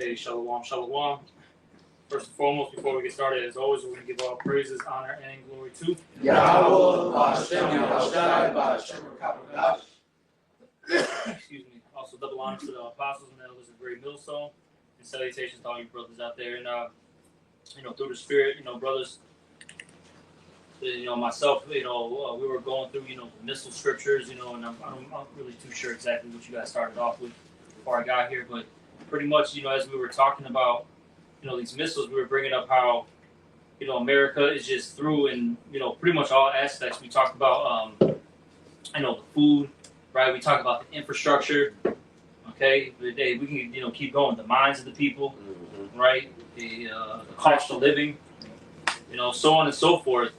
Hey, shalom, shalom. First and foremost, before we get started, as always, we're going to give all praises, honor, and glory to Yahweh. Excuse me. Also, double honor to the apostles and elders of Great Millstone, and salutations to all you brothers out there. And through the Spirit, brothers, myself, we were going through, the missile scriptures, and I'm not really too sure exactly what you guys started off with before I got here, but pretty much, as we were talking about, these missiles, we were bringing up how, America is just through in, pretty much all aspects. We talked about, the food, right? We talked about the infrastructure, okay? We can, keep going. The minds of the people, right? The cost of living, so on and so forth.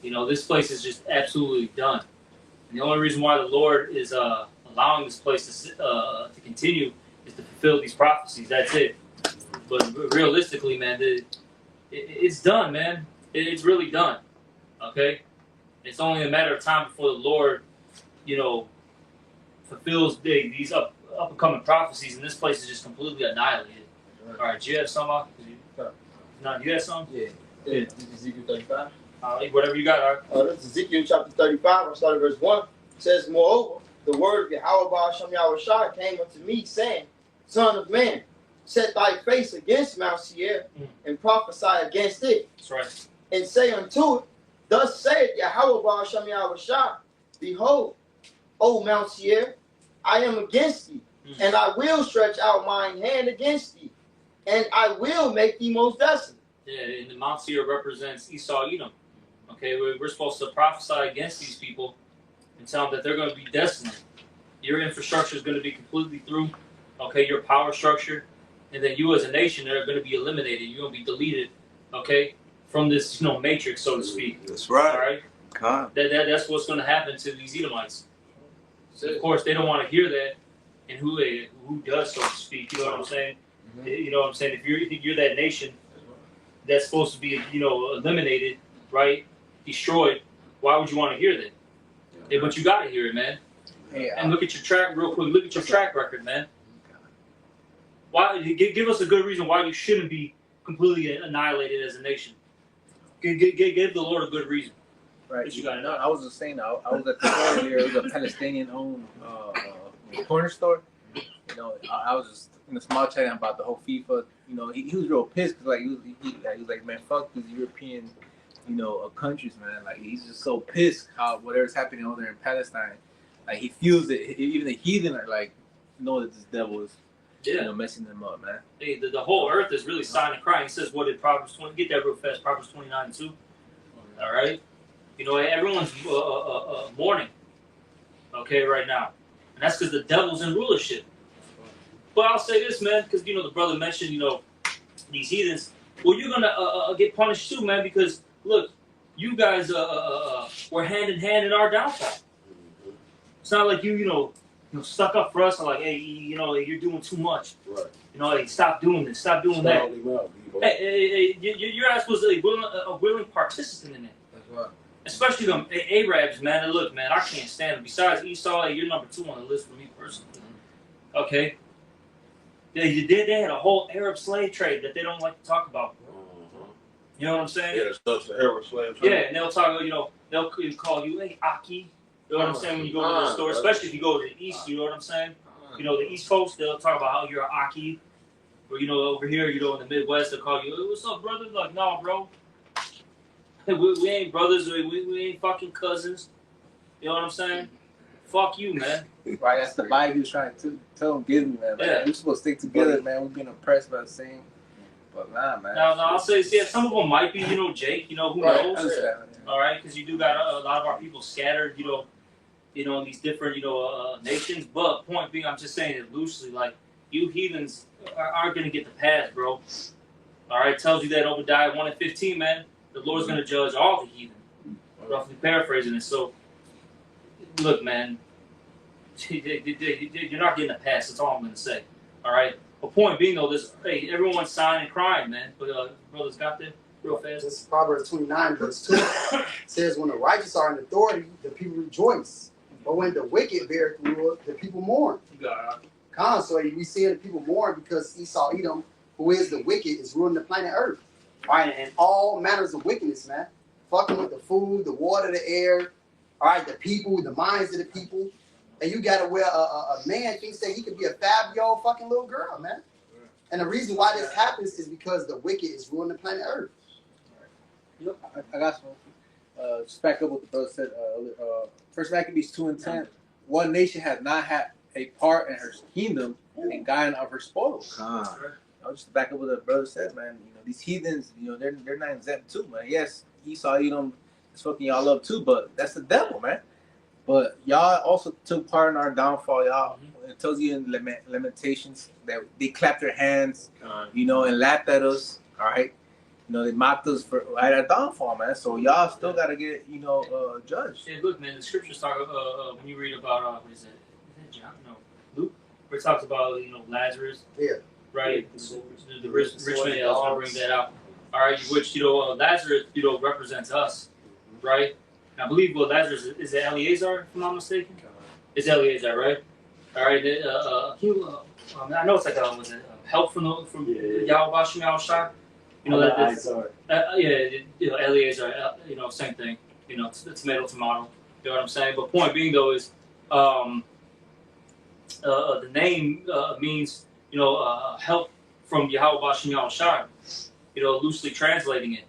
This place is just absolutely done. And the only reason why the Lord is allowing this place to continue is to fulfill these prophecies. That's it. But realistically, man, it's done, man. It's really done. Okay? It's only a matter of time before the Lord, fulfills these up-and-coming prophecies, and this place is just completely annihilated. All right, do you have some? No, you have some? Yeah. Ezekiel 35. Whatever you got, all right. This is Ezekiel chapter 35. I started verse 1. It says, Moreover, the word of Yahweh Ba'ashem Yahushua came unto me, saying, Son of man, set thy face against Mount Seir, and prophesy against it. That's right. And say unto it, Thus saith Yahweh Ba'ashem Yahushua, Behold, O Mount Seir, I am against thee, and I will stretch out mine hand against thee, and I will make thee most desolate. Yeah, and the Mount Seir represents Esau, Edom. Okay, we're supposed to prophesy against these people and tell them that they're going to be desolate. Your infrastructure is going to be completely through. Okay, your power structure, and then you as a nation are going to be eliminated. You're going to be deleted. Okay, from this matrix, so to speak. That's right. All right. God. That's what's going to happen to these Edomites. So of course, they don't want to hear that, and who does, so to speak. You know what I'm saying? You know what I'm saying? If you're that nation that's supposed to be eliminated, right? Destroyed. Why would you want to hear that? Yeah, but you got to hear it, man. Hey, and look at your track real quick. Look at your track record, man. Why? Give us a good reason why you shouldn't be completely annihilated as a nation. Give the Lord a good reason. Right. You got no, I was just saying. I was at the store here. It was a Palestinian-owned corner store. I was just in a small chatting about the whole FIFA. He was real pissed because he was like, man, fuck these European, countries, man. Like he's just so pissed how whatever's happening over there in Palestine. Like he feels it. Even the heathen are like, know that this devil is, messing them up, man. Hey, the whole earth is really sighing and crying. It says what did Proverbs 20? Get that real fast. Proverbs 29:2. All right. Everyone's mourning. Okay, right now, and that's because the devil's in rulership. But I'll say this, man, because the brother mentioned, these heathens. Well, you're gonna get punished too, man, because look, you guys were hand in hand in our downfall. It's not like you stuck up for us and like, hey, you're doing too much. Right. Hey, stop doing this, stop doing that. Hey, your ass was a willing participant in it. That's right. Especially them Arabs, man. And look, man, I can't stand them. Besides Esau, you're number 2 on the list for me personally. Okay. They had a whole Arab slave trade that they don't like to talk about. You know what I'm saying? Yeah, that's the Arab slave trade. Yeah, and they'll talk, they'll call you, hey, Aki. You know what I'm saying? When you go to the store, especially if you go to the East, you know what I'm saying? The East Coast, they'll talk about how you're an Aki. Or, over here, in the Midwest, they'll call you, hey, what's up, brother? Like, no, bro. We ain't brothers. We ain't fucking cousins. You know what I'm saying? Fuck you, man. Right, that's the vibe he was trying to tell him, give me, man. Yeah. We're supposed to stick together, man. We're being oppressed by the same. But nah, man. No, I'll say, some of them might be, Jake, who knows? All right, because you do got a lot of our people scattered, in these different, nations. But point being, I'm just saying it loosely, like, you heathens aren't going to get the pass, bro. All right, tells you that Obadiah 1:15, man. The Lord's going to judge all the heathen. Roughly paraphrasing it. So, look, man, you're not getting a pass. That's all I'm going to say. All right? But point being, though, everyone's sighing and crying, man. But brothers got there real fast. This is Proverbs 29, verse 2. It says, when the righteous are in authority, the people rejoice. But when the wicked bear rule, the people mourn. You got it. So we see the people mourn because Esau, Edom, who is the wicked, is ruling the planet Earth. All right, and all manners of wickedness, man. Fucking with the food, the water, the air, all right, the people, the minds of the people. And you gotta where a man thinks that he could be a 5-year-old fucking little girl, man. And the reason why this happens is because the wicked is ruling the planet Earth. Yep, I got some. Just back up what the brother said. First Maccabees 2:10. One nation has not had a part in her kingdom and guiding of her spoils. Just to back up what the brother said, man. You know, these heathens, you know, they're not exempt too, man. Yes, Esau, Edom is fucking y'all up too, but that's the devil, man. But y'all also took part in our downfall, y'all. It tells you in Lamentations that they clapped their hands, you know, and laughed at us, all right? You know, they mocked us at our downfall, man. So y'all still got to get, you know, judged. Yeah, look, man, the scriptures talk, when you read about, what is it? Is that John? No, Luke? Where it talks about, you know, Lazarus. Yeah. Right? The rich man, I was going to bring that out. All right, which, you know, Lazarus, you know, represents us, right? I believe Lazarus is it Eleazar, if I'm not mistaken. It's Eleazar, right? All right. I know it's like help from Yahweh Shem Shah. You know you know, Eleazar. You know, same thing. You know, tomato. You know what I'm saying? But point being though is, the name means, you know, help from Yahweh Shem Shah. You know, loosely translating it.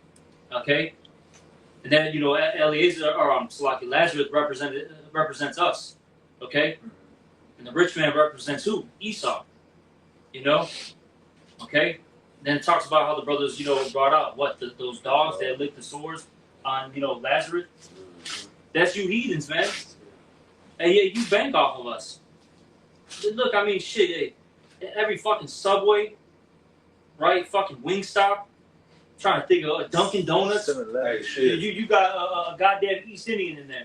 Okay. And then, you know, Eliezer, or Lazarus represents us, okay? And the rich man represents who? Esau, you know? Okay? And then it talks about how the brothers, you know, brought out, those dogs that licked the sores on, you know, Lazarus? That's you heathens, man. And yeah, you bank off of us. Look, I mean, shit, every fucking Subway, right? Fucking Wingstop. Trying to think of a Dunkin' Donuts. Hey, shit. You got a goddamn East Indian in there.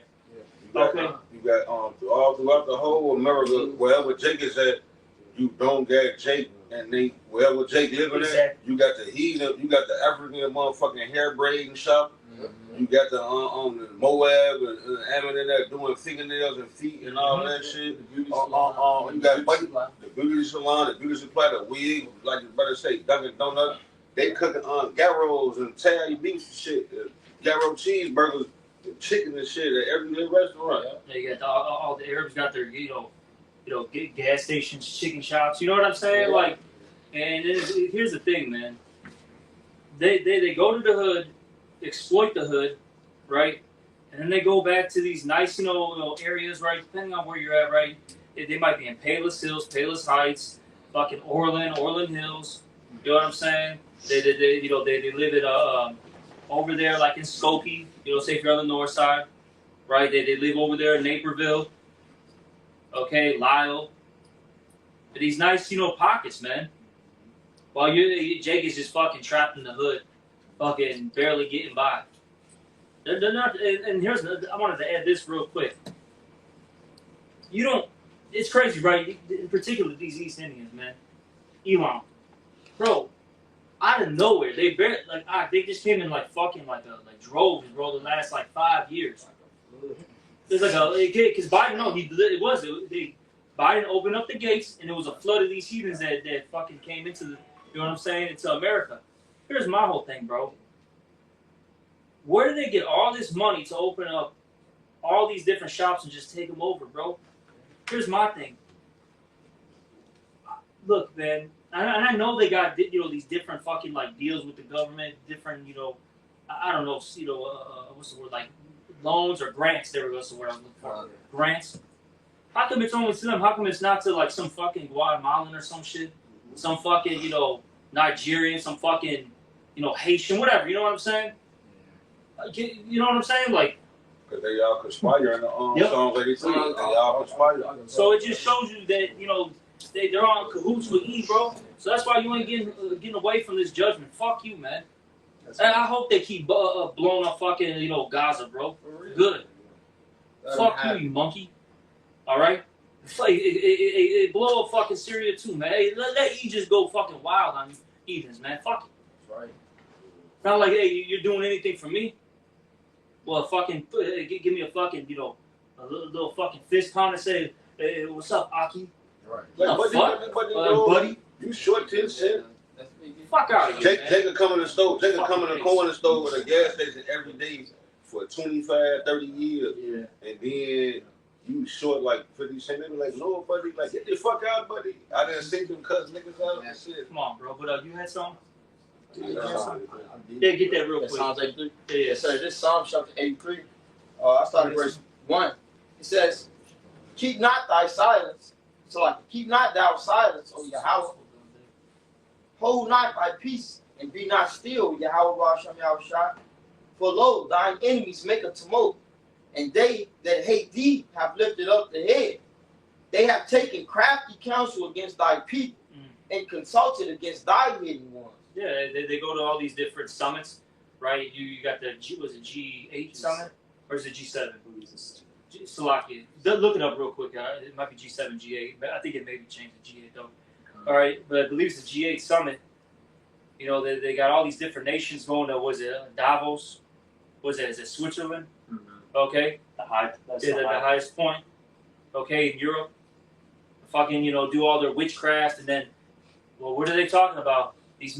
You got all throughout the whole America, wherever Jake is at, you don't get Jake, and they wherever Jake living at, you got the heathen, you got the African motherfucking hair braiding shop, you got the the Moab and Ammon in there doing fingernails and feet and all that shit. You got the beauty salon, the beauty supply, the wig, like you better say, Dunkin' Donuts. They cooking gyros and Thai beef shit, gyro cheeseburgers, chicken and shit at every little restaurant. They got all the Arabs got their you know gas stations, chicken shops. You know what I'm saying? Yeah. Like, and here's the thing, man. They go to the hood, exploit the hood, right? And then they go back to these nice you know areas, right? Depending on where you're at, right? They might be in Palos Hills, Palos Heights, fucking Orland Hills. You know what I'm saying? They live at over there like in Skokie, you know, say if you're on the north side, right? They live over there in Naperville, okay, Lyle. These nice, you know, pockets, man. While Jake is just fucking trapped in the hood, fucking barely getting by. They're not. And here's I wanted to add this real quick. You don't. It's crazy, right? In particular, these East Indians, man. Elon, bro. Out of nowhere, they just came in like fucking like droves, bro. The last like 5 years. There's like because Biden, no, Biden opened up the gates and there was a flood of these heathens that fucking came into you know what I'm saying, into America. Here's my whole thing, bro. Where do they get all this money to open up all these different shops and just take them over, bro? Here's my thing. Look, man. And I know they got you know these different fucking like deals with the government, different you know, I don't know you know what's the word, like loans or grants. There was the word I was looking for. Grants. How come it's only to them? How come it's not to like some fucking Guatemalan or some shit, some fucking you know Nigerian, some fucking you know Haitian, whatever. You know what I'm saying? You know what I'm saying? Like. Cause they all conspire in the songs like they say. They all conspire. So it just shows you that you know. They're on cahoots with E, bro. So that's why you ain't getting away from this judgment. Fuck you, man. And I hope they keep blowing up fucking, you know, Gaza, bro. Good. Fuck you, you monkey. All right? It blow up fucking Syria too, man. Hey, let E just go fucking wild on heathens, man. Fuck it. That's right. Not like, hey, you're doing anything for me. Well, fucking, give me a fucking, you know, a little fucking fist pound and say, hey, what's up, Aki? Right. Like, Buddy? You short 10 cents. Fuck out of here, man. Jake could come in the store. Jake could come in the corner store with a gas station every day for 25, 30 years. Yeah. And then you short like 50 cents. They be like, no, buddy. Like, get the fuck out, buddy. I didn't see them cuss niggas out and shit. Come on, bro. But you had something? Yeah, Get that real quick. Psalms 83. Yeah. Yes, sir. This Psalm chapter 83. I started verse 1. It says, keep not thy silence. So like, keep not thou silence, O Yahweh. Hold not thy peace, and be not still, Yahweh Ba'ashem Yahushua. For lo, thine enemies make a tumult, and they that hate thee have lifted up the head. They have taken crafty counsel against thy people, and consulted against thy hidden ones. Yeah, they go to all these different summits, right? You got the G8 summit, or is it G7? Slovakia. Look it up real quick. It might be G7, G8, but I think it may be changed to G8 though. All right, but I believe it's the G8 summit. You know, they got all these different nations going to, was it Davos? Was it, is it Switzerland? Mm-hmm. Okay. The highest point. Okay, in Europe. Fucking, do all their witchcraft, and then, well, what are they talking about? These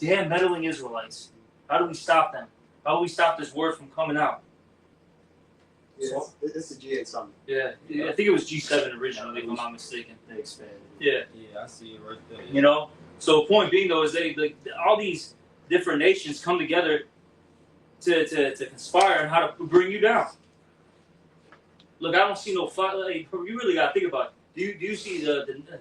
damn meddling Israelites. How do we stop them? How do we stop this word from coming out? Yeah, it's a G8 summit. Yeah, I think it was G7 originally, if I'm not mistaken. They expanded. Yeah. Yeah, I see it right there. Yeah. So point being though is all these different nations come together to conspire on how to bring you down. Look, I don't see no fight. Like, you really got to think about it. Do you see the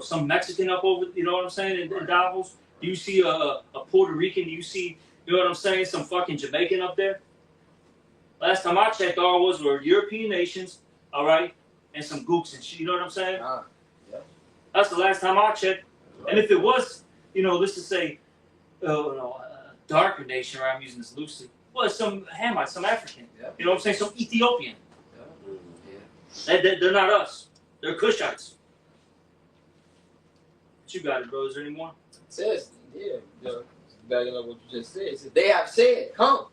some Mexican up over? You know what I'm saying in Davos? Do you see a Puerto Rican? Do you see what I'm saying? Some fucking Jamaican up there? Last time I checked, all were European nations, all right, and some gooks and shit. You know what I'm saying? Yeah. That's the last time I checked. Right. And if it was, let's just say, a darker nation, right? I'm using this loosely. Well, some Hamite, some African. Yeah. You know what I'm saying? Some Ethiopian. Yeah. They're not us. They're Cushites. What you got it, bro? Is there any more? It says, backing up what you just said. It says, they have said, come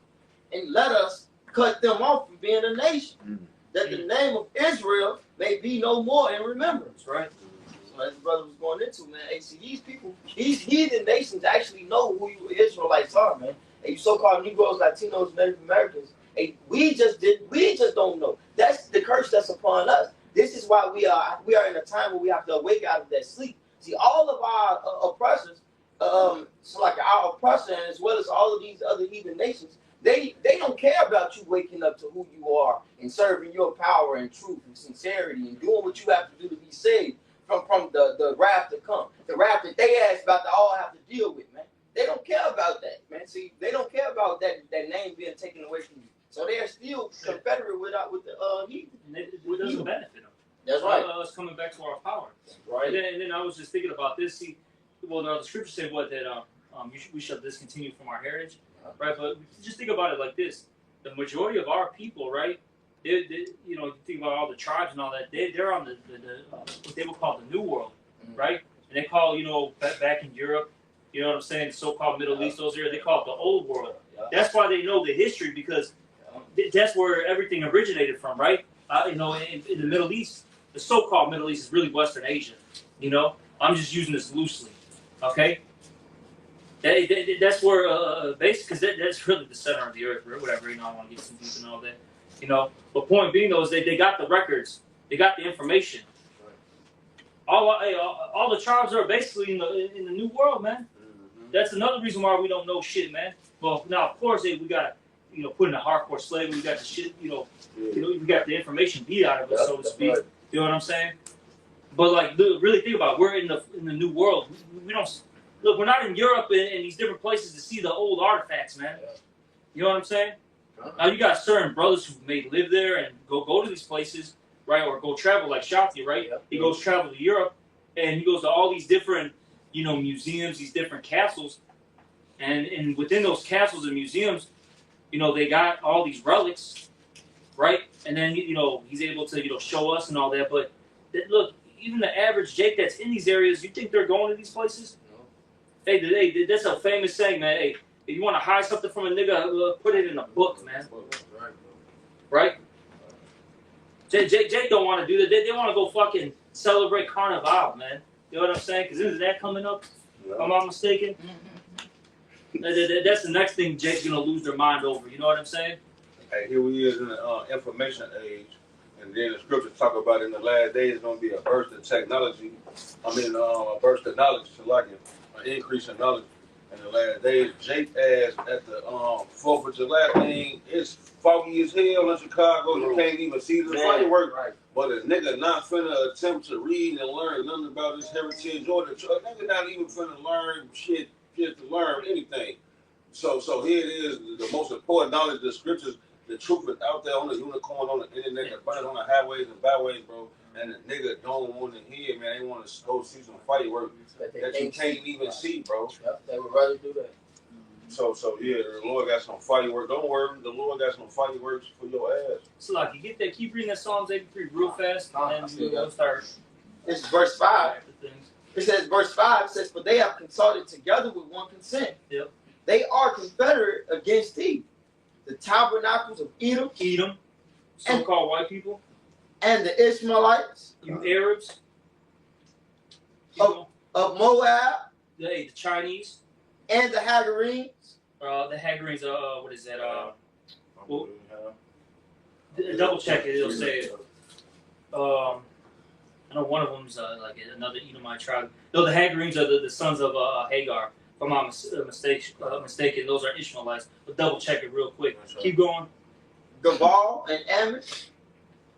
and let us cut them off from being a nation, that the name of Israel may be no more in remembrance, right? So as the brother was going into, man, hey, see, these people, these heathen nations actually know who you Israelites are, man. And you so-called Negroes, Latinos, Native Americans, hey, we just don't know. That's the curse that's upon us. This is why we are in a time where we have to awake out of that sleep. See, all of our oppressors, so like our oppressor, and as well as all of these other heathen nations, they don't care about you waking up to who you are and serving your power and truth and sincerity and doing what you have to do to be saved from the wrath to come. The wrath that they ass about to all have to deal with, man. They don't care about that, man. See, they don't care about that name being taken away from you. So they are still confederate with the heathen. It doesn't benefit them. That's right. Us coming back to our power. Right. And then I was just thinking about this. See, well, now the scripture said that we shall discontinue from our heritage, right? But just think about it like this: the majority of our people, right? You think about all the tribes and all that. They're on the what they would call the New World, right? And they call back in Europe, you know what I'm saying, the so-called Middle East, those areas, they call it the Old World. That's why they know the history, because that's where everything originated from, right? In the Middle East, the so-called Middle East is really Western Asia. I'm just using this loosely, okay? That's where basically, because that's really the center of the earth, or whatever. I don't want to get too deep and all that. But point being though is they got the records, they got the information. All the tribes are basically in the New World, man. That's another reason why we don't know shit, man. Well, now of course we got put in a hardcore slavery. We got the shit, we got the information beat out of us, so to speak. Right. You know what I'm saying? But like, really think about it. We're in the New World. We don't look. We're not in Europe and these different places to see the old artifacts, man. You know what I'm saying? Now you got certain brothers who may live there and go to these places, right, or go travel like Shati, right? He goes travel to Europe, and he goes to all these different, museums, these different castles, and within those castles and museums, they got all these relics, right? And then he's able to show us and all that. But look, even the average Jake that's in these areas, you think they're going to these places? No. Hey, that's a famous saying, man. Hey, if you want to hide something from a nigga, put it in a book, man. Right? Jake don't want to do that. They want to go fucking celebrate Carnival, man. You know what I'm saying? Because isn't that coming up? If I'm not mistaken. That's the next thing Jake's gonna lose their mind over. You know what I'm saying? Hey, here we is in the information age, and then the scriptures talk about in the last days going to be a burst of technology. A burst of knowledge, so like an increase in knowledge. In the last days, Jake asked at the 4th of July thing, it's foggy as hell in Chicago. You can't even see the fireworks. Right. But a nigga not finna attempt to read and learn nothing about his heritage or the nigga not even finna learn shit just to learn anything. So here it is, the most important knowledge of the scriptures. The truth is out there on the unicorn, on the internet, the bunny on the highways and byways, bro. And the nigga don't want to hear, man. They want to go see some fireworks that you can't even see, bro. Yep, they would rather do that. So yeah, the Lord got some fireworks. Don't worry, the Lord got some fireworks for your ass. So like, you get that. Keep reading that Psalms 83 real fast, and then we'll start. This is verse 5. It says, verse 5 says, for they have consulted together with one consent. Yep. They are confederate against thee. The tabernacles of Edom, So-called white people, and the Ishmaelites, you Arabs, of Moab, the Chinese, and the Hagarenes. the Hagarenes. What is that? Well, double check it. It'll say it. I know one of them's like another Edomite tribe. No, the Hagarenes are the sons of Hagar. If I'm not mistaken, those are Ishmaelites. But double check it real quick. Keep going. Gabal and Ammon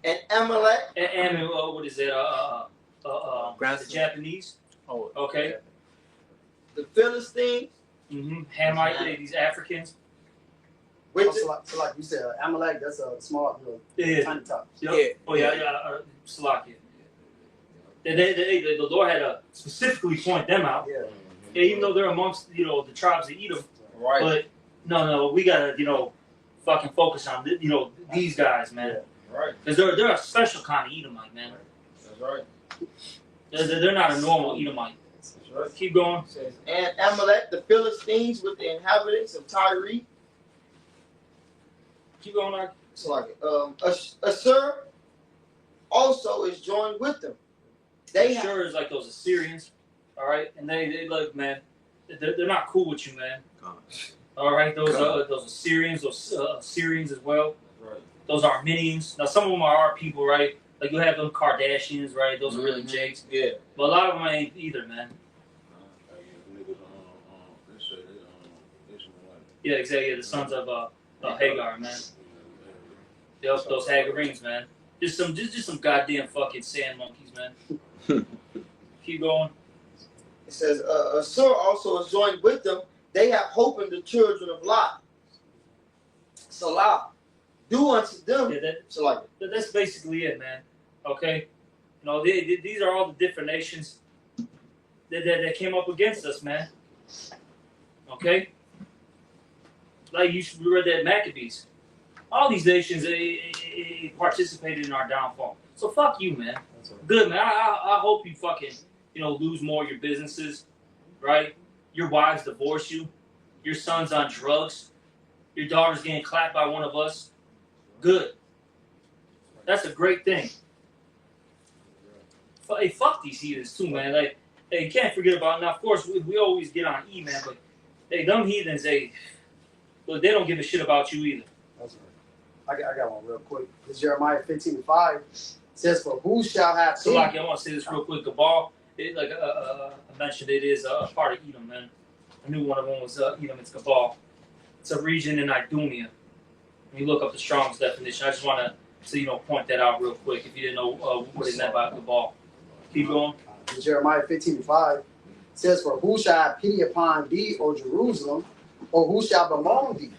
and Amalek. And Ammon, what is it? The Japanese. Oh, okay. Yeah. The Philistines. Mm-hmm. Hamite, these Africans. Which so like you said, Amalek, that's a small, tiny top. Yep. Yeah. Oh yeah. Salakia. The Lord had to specifically point them out. Yeah. Yeah, even though they're amongst the tribes that Edom, Right. but no, we gotta fucking focus on these guys, man, Right. because they're a special kind of Edomite, man. That's right. They're not a normal Edomite. That's right. Keep going. and Amalek, the Philistines with the inhabitants of Tyre. Keep going, Mark. So like Assur also is joined with them. They have, Sure is like those Assyrians, all right, and they look, man, they're not cool with you, man. All right, those Assyrians, those Syrians as well. That's right. Those Armenians. Now some of them are our people, right? Like you have them Kardashians, right? Those are really Jakes. Yeah. But a lot of them ain't either, man. Yeah, exactly. Yeah, the sons of Hagar, man. Those Hagarenes, man. Just some goddamn fucking sand monkeys, man. Keep going. it says Assur also is joined with them. They have hope in the children of Lot. Salah, do unto them. Yeah, that's basically it, man. Okay, these are all the different nations that came up against us, man. Okay, like we read that Maccabees. All these nations they participated in our downfall. So fuck you, man. Good, man. I hope you fucking lose more of your businesses, right? Your wives divorce you. Your son's on drugs. Your daughter's getting clapped by one of us. Good. That's a great thing. Hey, fuck these heathens too, man. Like, hey, you can't forget about. Now, of course, we always get on E, man, but hey, them heathens, they don't give a shit about you either. That's right. I got one real quick. This Jeremiah 15:5 says, "For who shall have So, like, I want to say this real quick. Gabal, I mentioned it is a part of Edom, man. I knew one of them was Edom. It's Gabal. It's a region in Idumea. When you look up the Strong's definition, I just want to point that out real quick if you didn't know what it meant by Gabal. Keep going. Jeremiah 15:5 says, "For who shall have pity upon thee, O Jerusalem, or who shall bemoan thee,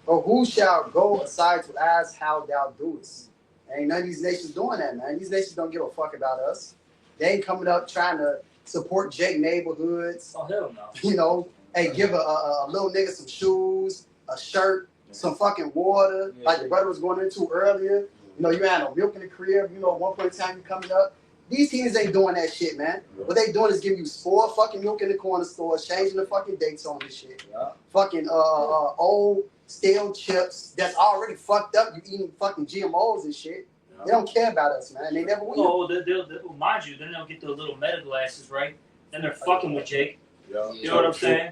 or who shall go aside to ask how thou doest?" Ain't none of these nations doing that, man. These nations don't give a fuck about us. They ain't coming up trying to support Jake neighborhoods. Oh, hell no. Hey, give a little nigga some shoes, a shirt, some fucking water, like the brother was going into earlier. You had no milk in the crib. At one point in time you coming up. These teens ain't doing that shit, man. What they doing is giving you spoiled fucking milk in the corner store, changing the fucking dates on this shit. Yeah. Fucking old stale chips that's already fucked up. You eating fucking GMOs and shit. They don't care about us, man. They never will. Oh, they'll mind you, then they'll get the little meta glasses, right? Then they're fucking with Jake. Yeah. You know what I'm saying?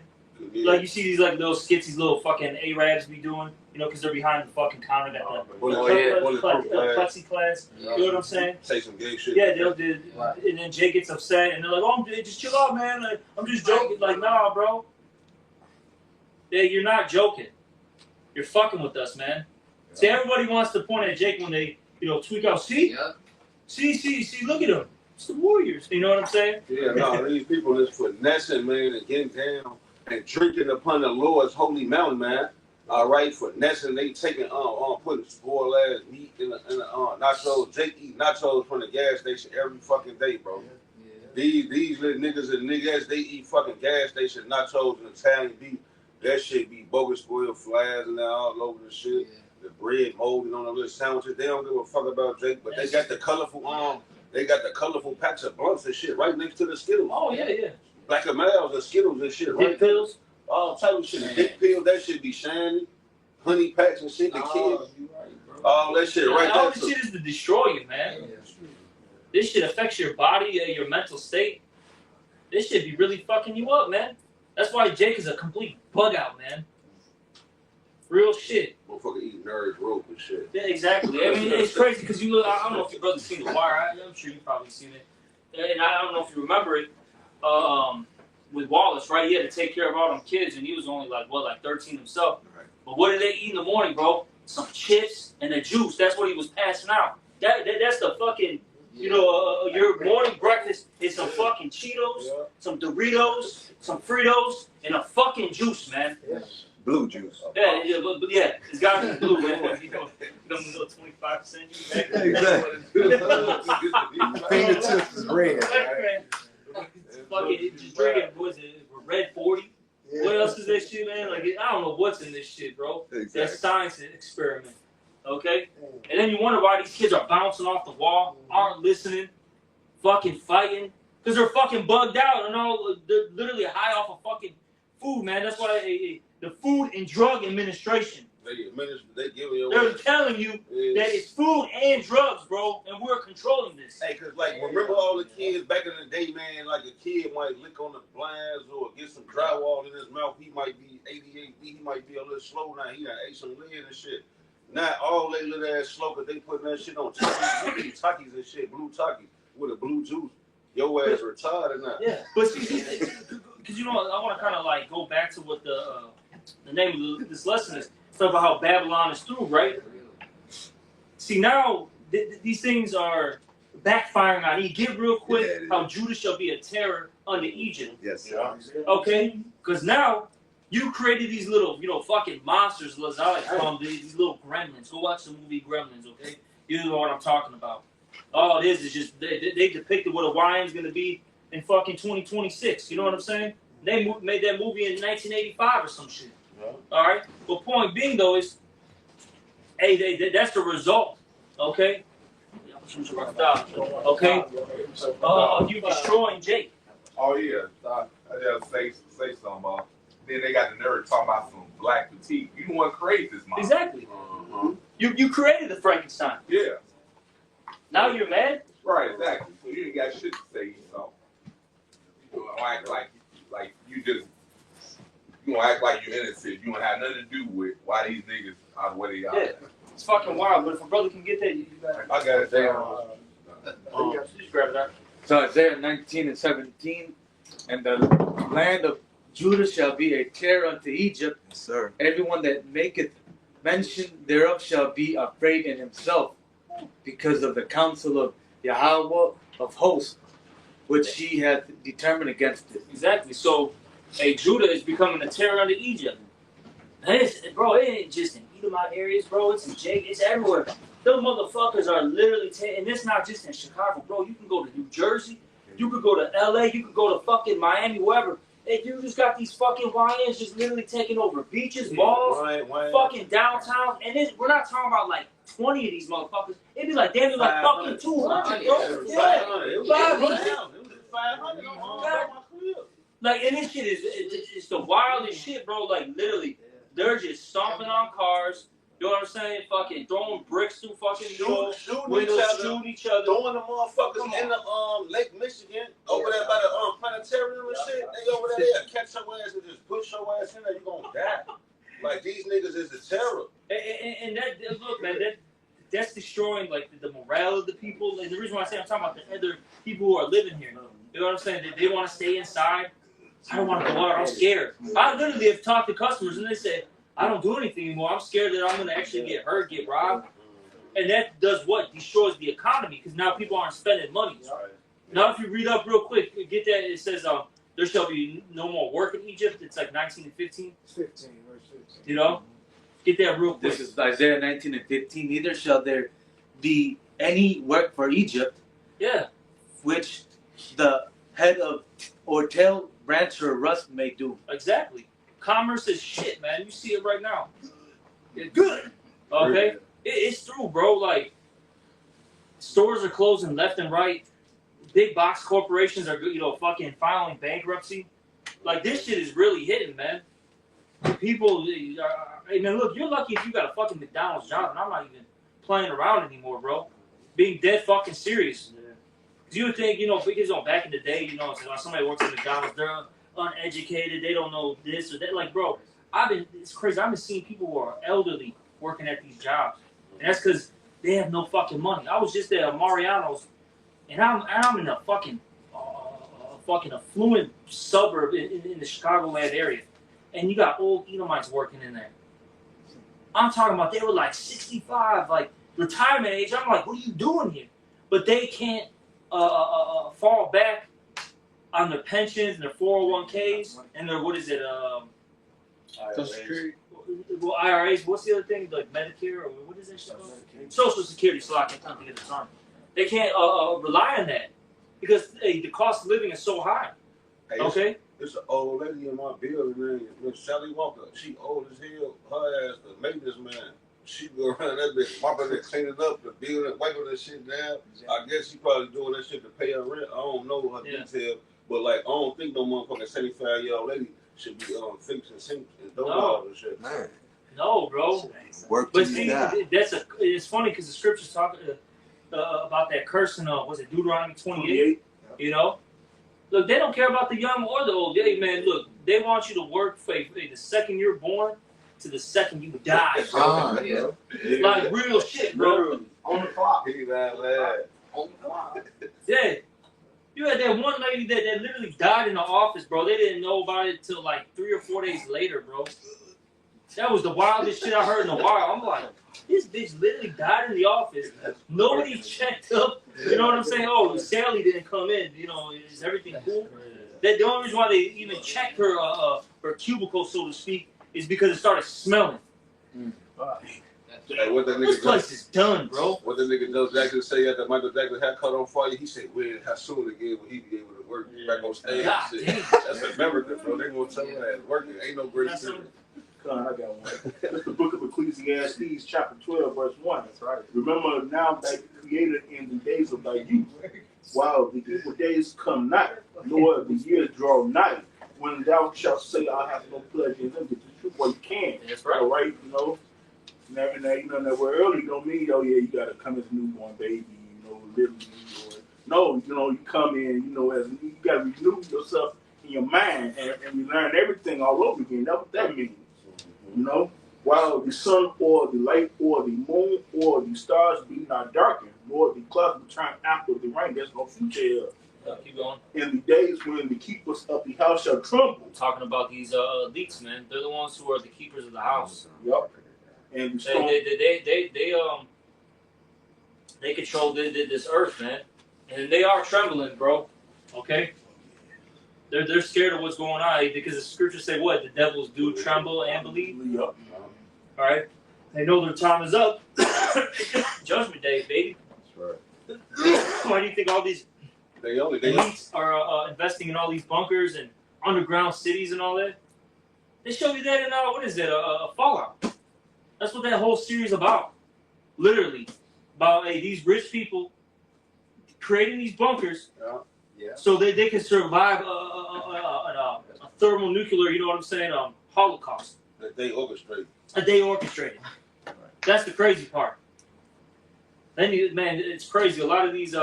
Yeah. Like you see these like little skits, these little fucking Arabs be doing, you know, because they're behind the fucking counter, got the plexiglass. You know what I'm saying? Say some gay shit. Yeah, they'll do. And then Jake gets upset, and they're like, "Oh, just chill out, man. Like, I'm just joking." Like, nah, bro. Yeah, you're not joking. You're fucking with us, man. See, everybody wants to point at Jake when they, you know, tweak out. See, see, look at him. It's the Warriors. You know what I'm saying? Yeah, no, these people is finessing, man, and getting down and drinking upon the Lord's holy mountain, man. All right, finessing, they taking putting spoiled ass meat in the nachos. Jake eat nachos from the gas station every fucking day, bro. These little niggas and niggas, they eat fucking gas station nachos and Italian beef. That shit be bogus spoiled flies and that all over the shit. The bread molded on the little sandwiches. They don't give a fuck about Jake, but they got the colorful packs of blunts and shit right next to the Skittles. Oh yeah. Black and Miles and Skittles and shit. Dick Right pills. all type of shit. Dick pills, that shit be shiny. Honey packs and shit. The kids, all that shit right All there. this shit is to destroy you, man. This shit affects your body, your mental state. This shit be really fucking you up, man. That's why Jake is a complete bug out, man. Real shit. Motherfucker eat nerds rope and shit. Yeah, exactly. I mean, it's crazy because you look. I don't know if your brother's seen The Wire. I'm sure you've probably seen it. And I don't know if you remember it. With Wallace, right? He had to take care of all them kids, and he was only like 13 himself. Right. But what did they eat in the morning, bro? Some chips and a juice. That's what he was passing out. That's the fucking, you know, your morning breakfast is some fucking Cheetos, some Doritos, some Fritos, and a fucking juice, man. Blue juice. Yeah, it's got to be blue, man. You know, them little 25-cent. Fingertips is red. Fucking just drinking, what is it, Red 40? Yeah. What else is that shit, man? Like, I don't know what's in this shit, bro. Exactly. That's science experiment, okay? And then you wonder why these kids are bouncing off the wall, aren't listening, fucking fighting, because they're fucking bugged out and all. They're literally high off of fucking food, man. That's why the Food and Drug Administration, They giving you they're telling you that it's food and drugs, bro, and we're controlling this. Hey, cause like remember all the kids back in the day, man. Like a kid might lick on the blinds or get some drywall in his mouth. He might be ADHD. He might be a little slow now. He done ate some lead and shit. Not all they little ass slow, cause they putting that shit on Takis and shit, blue Takis with a blue juice. Your ass retarded now. Yeah, but because you know, I want to kind of like go back to what the name of this lesson is. It's about how Babylon is through, right? See, now these things are backfiring on. You get real quick how Judah shall be a terror unto Egypt. Yes. Okay? Because now you created these little, you know, fucking monsters, as I like to call them, these little gremlins. Go watch the movie Gremlins, okay? You know what I'm talking about. All it is just they depicted what Orion's going to be in fucking 2026. You know what I'm saying? They made that movie in 1985 or some shit. All right. But point being though is, hey, that's the result. Okay. Okay. You destroying Jake. Oh yeah, I just say something about. Then they got the nerve talking about some black petite. You the one create this monster. Exactly. You created the Frankenstein. Yeah. Now you're mad. Right. Exactly. So you ain't got shit to say. So you don't act like you just. You gonna act like you're innocent. You don't have nothing to do with why these niggas are the way they are. Yeah, it's fucking wild. But if a brother can get that, you got it. I got it down. Just grab it out. So Isaiah 19 and 17, and the land of Judah shall be a terror unto Egypt. Yes, sir. Everyone that maketh mention thereof shall be afraid in himself, because of the counsel of Yahweh of hosts, which he hath determined against it. Exactly. So, Judah is becoming a terror unto Egypt. And bro, it ain't just in Edomite areas, bro. It's in Jake. It's everywhere. Those motherfuckers are literally and it's not just in Chicago, bro. You can go to New Jersey. You could go to LA. You could go to fucking Miami, wherever. Hey, you just got these fucking YNs just literally taking over beaches, malls, fucking downtown. And we're not talking about like 20 of these motherfuckers. It'd be like, damn, it's like fucking 200, bro. Yeah. 500. Like, and this shit it's the wildest shit, bro. Like, literally, they're just stomping on cars. You know what I'm saying? Fucking throwing bricks through fucking shooting windows, each other, shooting each other. throwing the motherfuckers in the Lake Michigan over there by the planetarium and shit. They over there, they'll catch your ass and just push your ass in there. You gonna die. Like these niggas is the terror. And that look, man, that's destroying like the morale of the people. And the reason why I say I'm talking about the other people who are living here. You know what I'm saying? They want to stay inside. I don't want to go out. I'm scared. I literally have talked to customers and they say, I don't do anything anymore. I'm scared that I'm going to actually get hurt, get robbed. And that does what? Destroys the economy because now people aren't spending money. Now, if you read up real quick, get that. It says, there shall be no more work in Egypt. It's like 19 and 15. 15, verse 15. You know? Get that real quick. This is Isaiah 19 and 15. Neither shall there be any work for Egypt, Yeah. which the head of or tail brancher rust may do. Exactly. Commerce is shit, man. You see it right now. It's good. Okay? It's through, bro. Like, stores are closing left and right. Big box corporations are, fucking filing bankruptcy. Like, this shit is really hitting, man. People, hey, man, look, you're lucky if you got a fucking McDonald's job, and I'm not even playing around anymore, bro. Being dead fucking serious. Because you would think, because back in the day, somebody works at McDonald's, they're uneducated, they don't know this or that. Like, bro, it's crazy. I've been seeing people who are elderly working at these jobs. And that's because they have no fucking money. I was just at Mariano's, and I'm in a fucking affluent suburb in the Chicagoland area. And you got old Edomites working in there. I'm talking about they were like 65, like retirement age. I'm like, what are you doing here? But they can't fall back on their pensions and their 401ks and their, Social Security. Well, IRAs. What's the other thing? Like Medicare or what is that shit called? Social Security. So I can't think of the term. They can't rely on that because the cost of living is so high. Hey, Okay. It's an old lady in my building, man. Miss Sally Walker. She old as hell. Her ass, the maintenance man. She go around that bitch, mopping it, cleaning up the building, wiping that shit down. I guess she probably doing that shit to pay her rent. I don't know her detail, but like I don't think no motherfucking 75-year-old lady should be fixing sinks and doorknobs and shit. Man. No, bro. Work But till see, you die. it's funny because the scriptures talk about that curse in was it Deuteronomy 28? You know, look, they don't care about the young or the old. Hey, man, look, they want you to work for the second you're born to the second you die. Ah, yeah. Like real shit, bro. On the clock. He that lad. On the clock. Yeah. You had that one lady that literally died in the office, bro. They didn't know about it till like 3 or 4 days later, bro. That was the wildest shit I heard in a while. I'm like, this bitch literally died in the office. Nobody checked up. You know what I'm saying? Oh, Sally didn't come in. Is everything cool? The only reason why they even checked her cubicle, so to speak, is because it started smelling. Hey, what that This nigga place is done, bro. What the nigga Joe Jackson say after Michael Jackson had cut on fire? He said, "When how soon again will he be able to work back on stage?" God and shit. damn. That's America, bro. They gonna tell you that working ain't no great That's thing. Come on, I got one. That's the book of Ecclesiastes, chapter 12, verse 1. That's right. Remember now thy creator in the days of thy youth, while the evil days come not, nor the years draw nigh, when thou shalt say, I have no pleasure in them. But the truth, well, you can. That's right. All right, Now, we're early don't mean, oh yeah, you gotta come as a newborn baby, literally, or no, you come in, as you gotta renew yourself in your mind and we learn everything all over again. That's what that means. While the sun or the light or the moon or the stars be not darkened, nor the clouds return after the rain. There's no future here. Keep going. In the days when the keepers of the house shall tremble. Talking about these elites, man. They're the ones who are the keepers of the house. Yep. And the storm. They control this earth, man, and they are trembling, bro. Okay, they're scared of what's going on because the scriptures say what the devils do tremble and believe. Yep. All right, they know their time is up. Judgment day, baby. That's right. Why do you think all these They elites are investing in all these bunkers and underground cities and all that? They show you that in what is it? A Fallout. That's what that whole series about. Literally, about these rich people creating these bunkers, so that they can survive a thermonuclear, you know what I'm saying, Holocaust. That they orchestrate. They orchestrated. That's the crazy part. Then man, it's crazy. A lot of these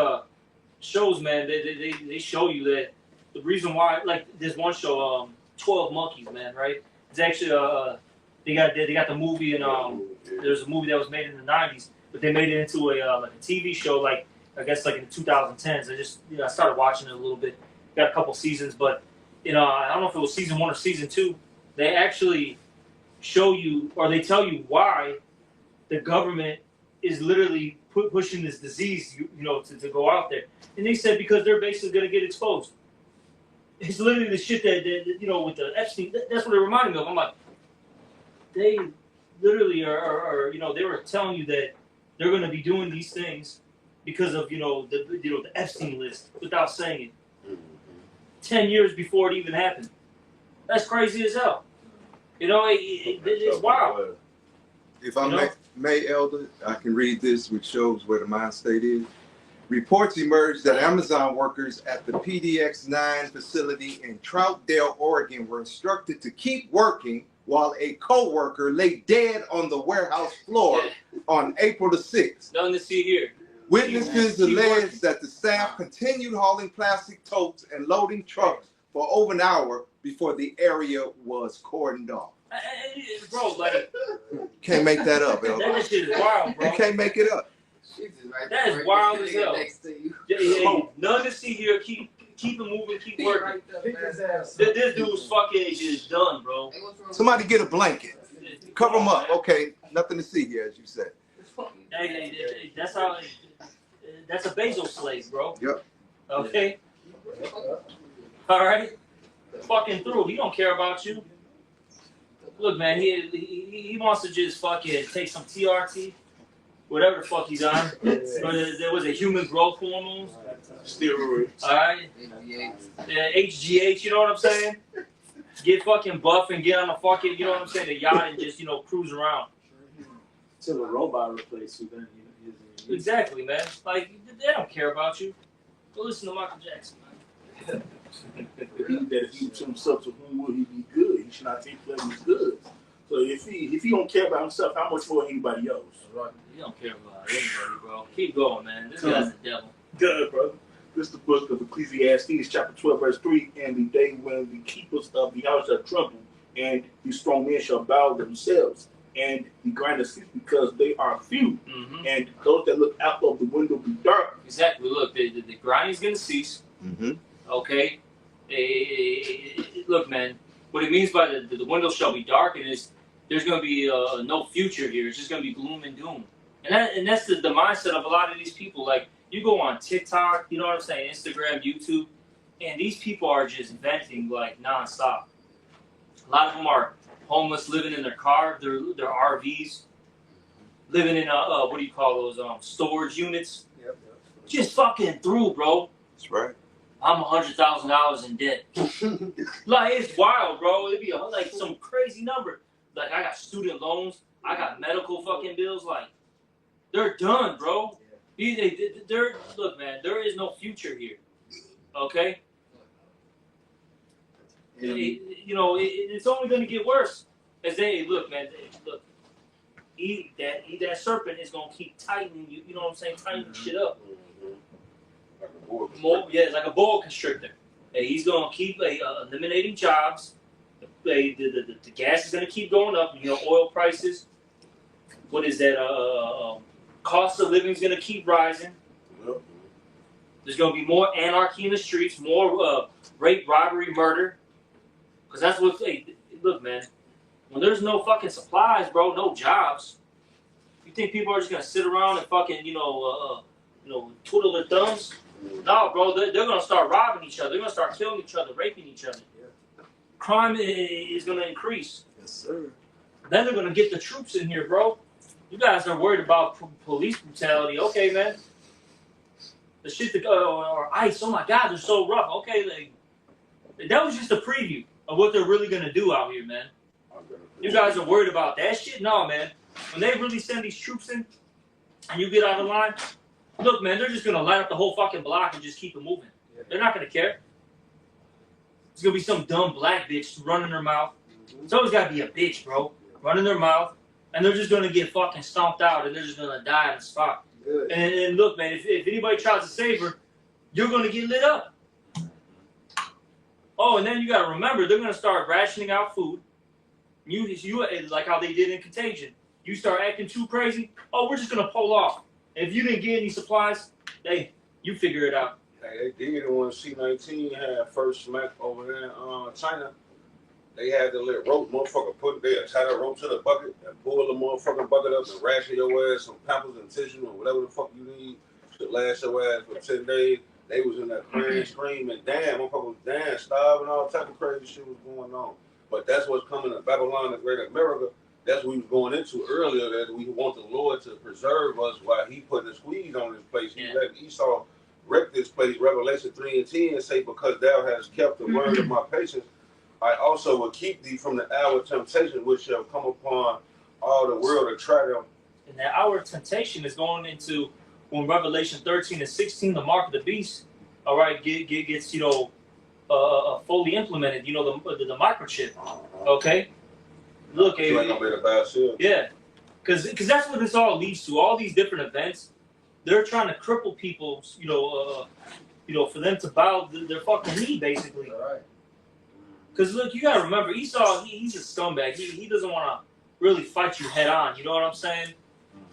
shows, man, they show you that the reason why, like this one show, 12 Monkeys, man, right? It's actually they got the movie and there's a movie that was made in the 90s, but they made it into a like a TV show, like I guess like in the 2010s. I started watching it a little bit. Got a couple seasons, but I don't know if it was season 1 or season 2. They actually show you, or they tell you why the government is literally pushing this disease, to go out there. And they said because they're basically going to get exposed. It's literally the shit that with the Epstein. That's what it reminded me of. I'm like, they literally are they were telling you that they're going to be doing these things because of the Epstein list without saying it. 10 years before it even happened. That's crazy as hell. It's wild. If I may, Elder, I can read this, which shows where the mind state is. Reports emerged that Amazon workers at the PDX-9 facility in Troutdale, Oregon, were instructed to keep working while a co-worker lay dead on the warehouse floor on April the 6th. Nothing to see here. Witnesses alleged that the staff continued hauling plastic totes and loading trucks for over an hour before the area was cordoned off. Bro, like... Can't make that up, Elder. That shit is wild, bro. You can't make it up. That is wild as hell. Nothing to see here. Keep it moving. Keep working. This dude's fucking just done, bro. Somebody get a blanket. Cover them up. Okay, nothing to see here, as you said. Hey, that's how... That's a Bezos slave, bro. Yep. Okay? All right? Fucking through. He don't care about you. Look, man, he wants to just fucking take some TRT, whatever the fuck he's on. There was a human growth hormone. Steroids. All right? HGH, you know what I'm saying? Get fucking buff and get on a fucking, you know what I'm saying, the yacht and just, cruise around. Till a robot replace you, then Exactly, man. Like, they don't care about you. Go listen to Michael Jackson, man. If he himself, to whom will he be good? He should not take pleasure in good. So if he don't care about himself, how much more anybody else? Right. He don't care about anybody, bro. Keep going, man. This guy's the devil. Good, brother. This is the book of Ecclesiastes, chapter 12, verse 3. And the day when the keepers of the house shall tremble, and the strong men shall bow themselves, and the grinders cease because they are few, and those that look out of the window be dark. Exactly. Look, the grinding's going to cease. Okay? Look, man, what it means by the window shall be darkened is there's going to be no future here. It's just going to be gloom and doom. And that's the mindset of a lot of these people. Like, you go on TikTok, you know what I'm saying, Instagram, YouTube, and these people are just venting, like, nonstop. A lot of them are homeless, living in their car, their RVs, living in what do you call those storage units? Yep. Just fucking through, bro. That's right. I'm $100,000 in debt. Like, it's wild, bro. It'd be like some crazy number. Like, I got student loans, I got medical fucking bills. Like, they're done, bro. They're look, man. There is no future here. Okay. It's only going to get worse. As they look, man. Look, that serpent is going to keep tightening you. You know what I'm saying? Tightening shit up. Like a boa constrictor. And he's going to keep eliminating jobs. The gas is going to keep going up. Oil prices. What is that? Cost of living is going to keep rising. There's going to be more anarchy in the streets, more rape, robbery, murder. Because that's what, look, man, when there's no fucking supplies, bro, no jobs, you think people are just going to sit around and fucking, twiddle their thumbs? No, bro, they're going to start robbing each other. They're going to start killing each other, raping each other. Crime is going to increase. Yes, sir. Then they're going to get the troops in here, bro. You guys are worried about police brutality. Okay, man. The shit or ICE, oh my God, they're so rough. Okay, that was just a preview of what they're really going to do out here, man. You guys are worried about that shit? No, man. When they really send these troops in and you get out of line, look, man, they're just going to light up the whole fucking block and just keep it moving. They're not going to care. It's going to be some dumb black bitch running her mouth. It's always got to be a bitch, bro. Running their mouth. and they're just gonna get fucking stomped out, and they're just gonna die on the spot. Good. And look, man, if anybody tries to save her, you're gonna get lit up. Oh, and then you gotta remember, they're gonna start rationing out food. You like how they did in Contagion. You start acting too crazy. Oh, we're just gonna pull off. If you didn't get any supplies, you figure it out. Hey, they did it when C-19 had first smack over there in China. They had the little rope, motherfucker, they tie that rope to the bucket and pull the motherfucking bucket up and ration your ass some pampers and tissue or whatever the fuck you need to last your ass for 10 days. They was in that crying, screaming, damn, motherfucker was damn, starving, all type of crazy shit was going on. But that's what's coming to Babylon, the Great America. That's what we was going into earlier, that we want the Lord to preserve us while he putting a squeeze on this place. He let Esau wreck this place, Revelation 3 and 10, and say, because thou hast kept the word of my patience, I also will keep thee from the hour of temptation, which shall come upon all the world to try them. And that hour of temptation is going into when Revelation 13 and 16, the mark of the beast, all right, gets fully implemented. You know, the microchip. Okay, look, yeah, because that's what this all leads to. All these different events, they're trying to cripple people. For them to bow their fucking knee, basically. All right. Because look, you gotta remember, Esau, he's a scumbag. He doesn't want to really fight you head on. You know what I'm saying?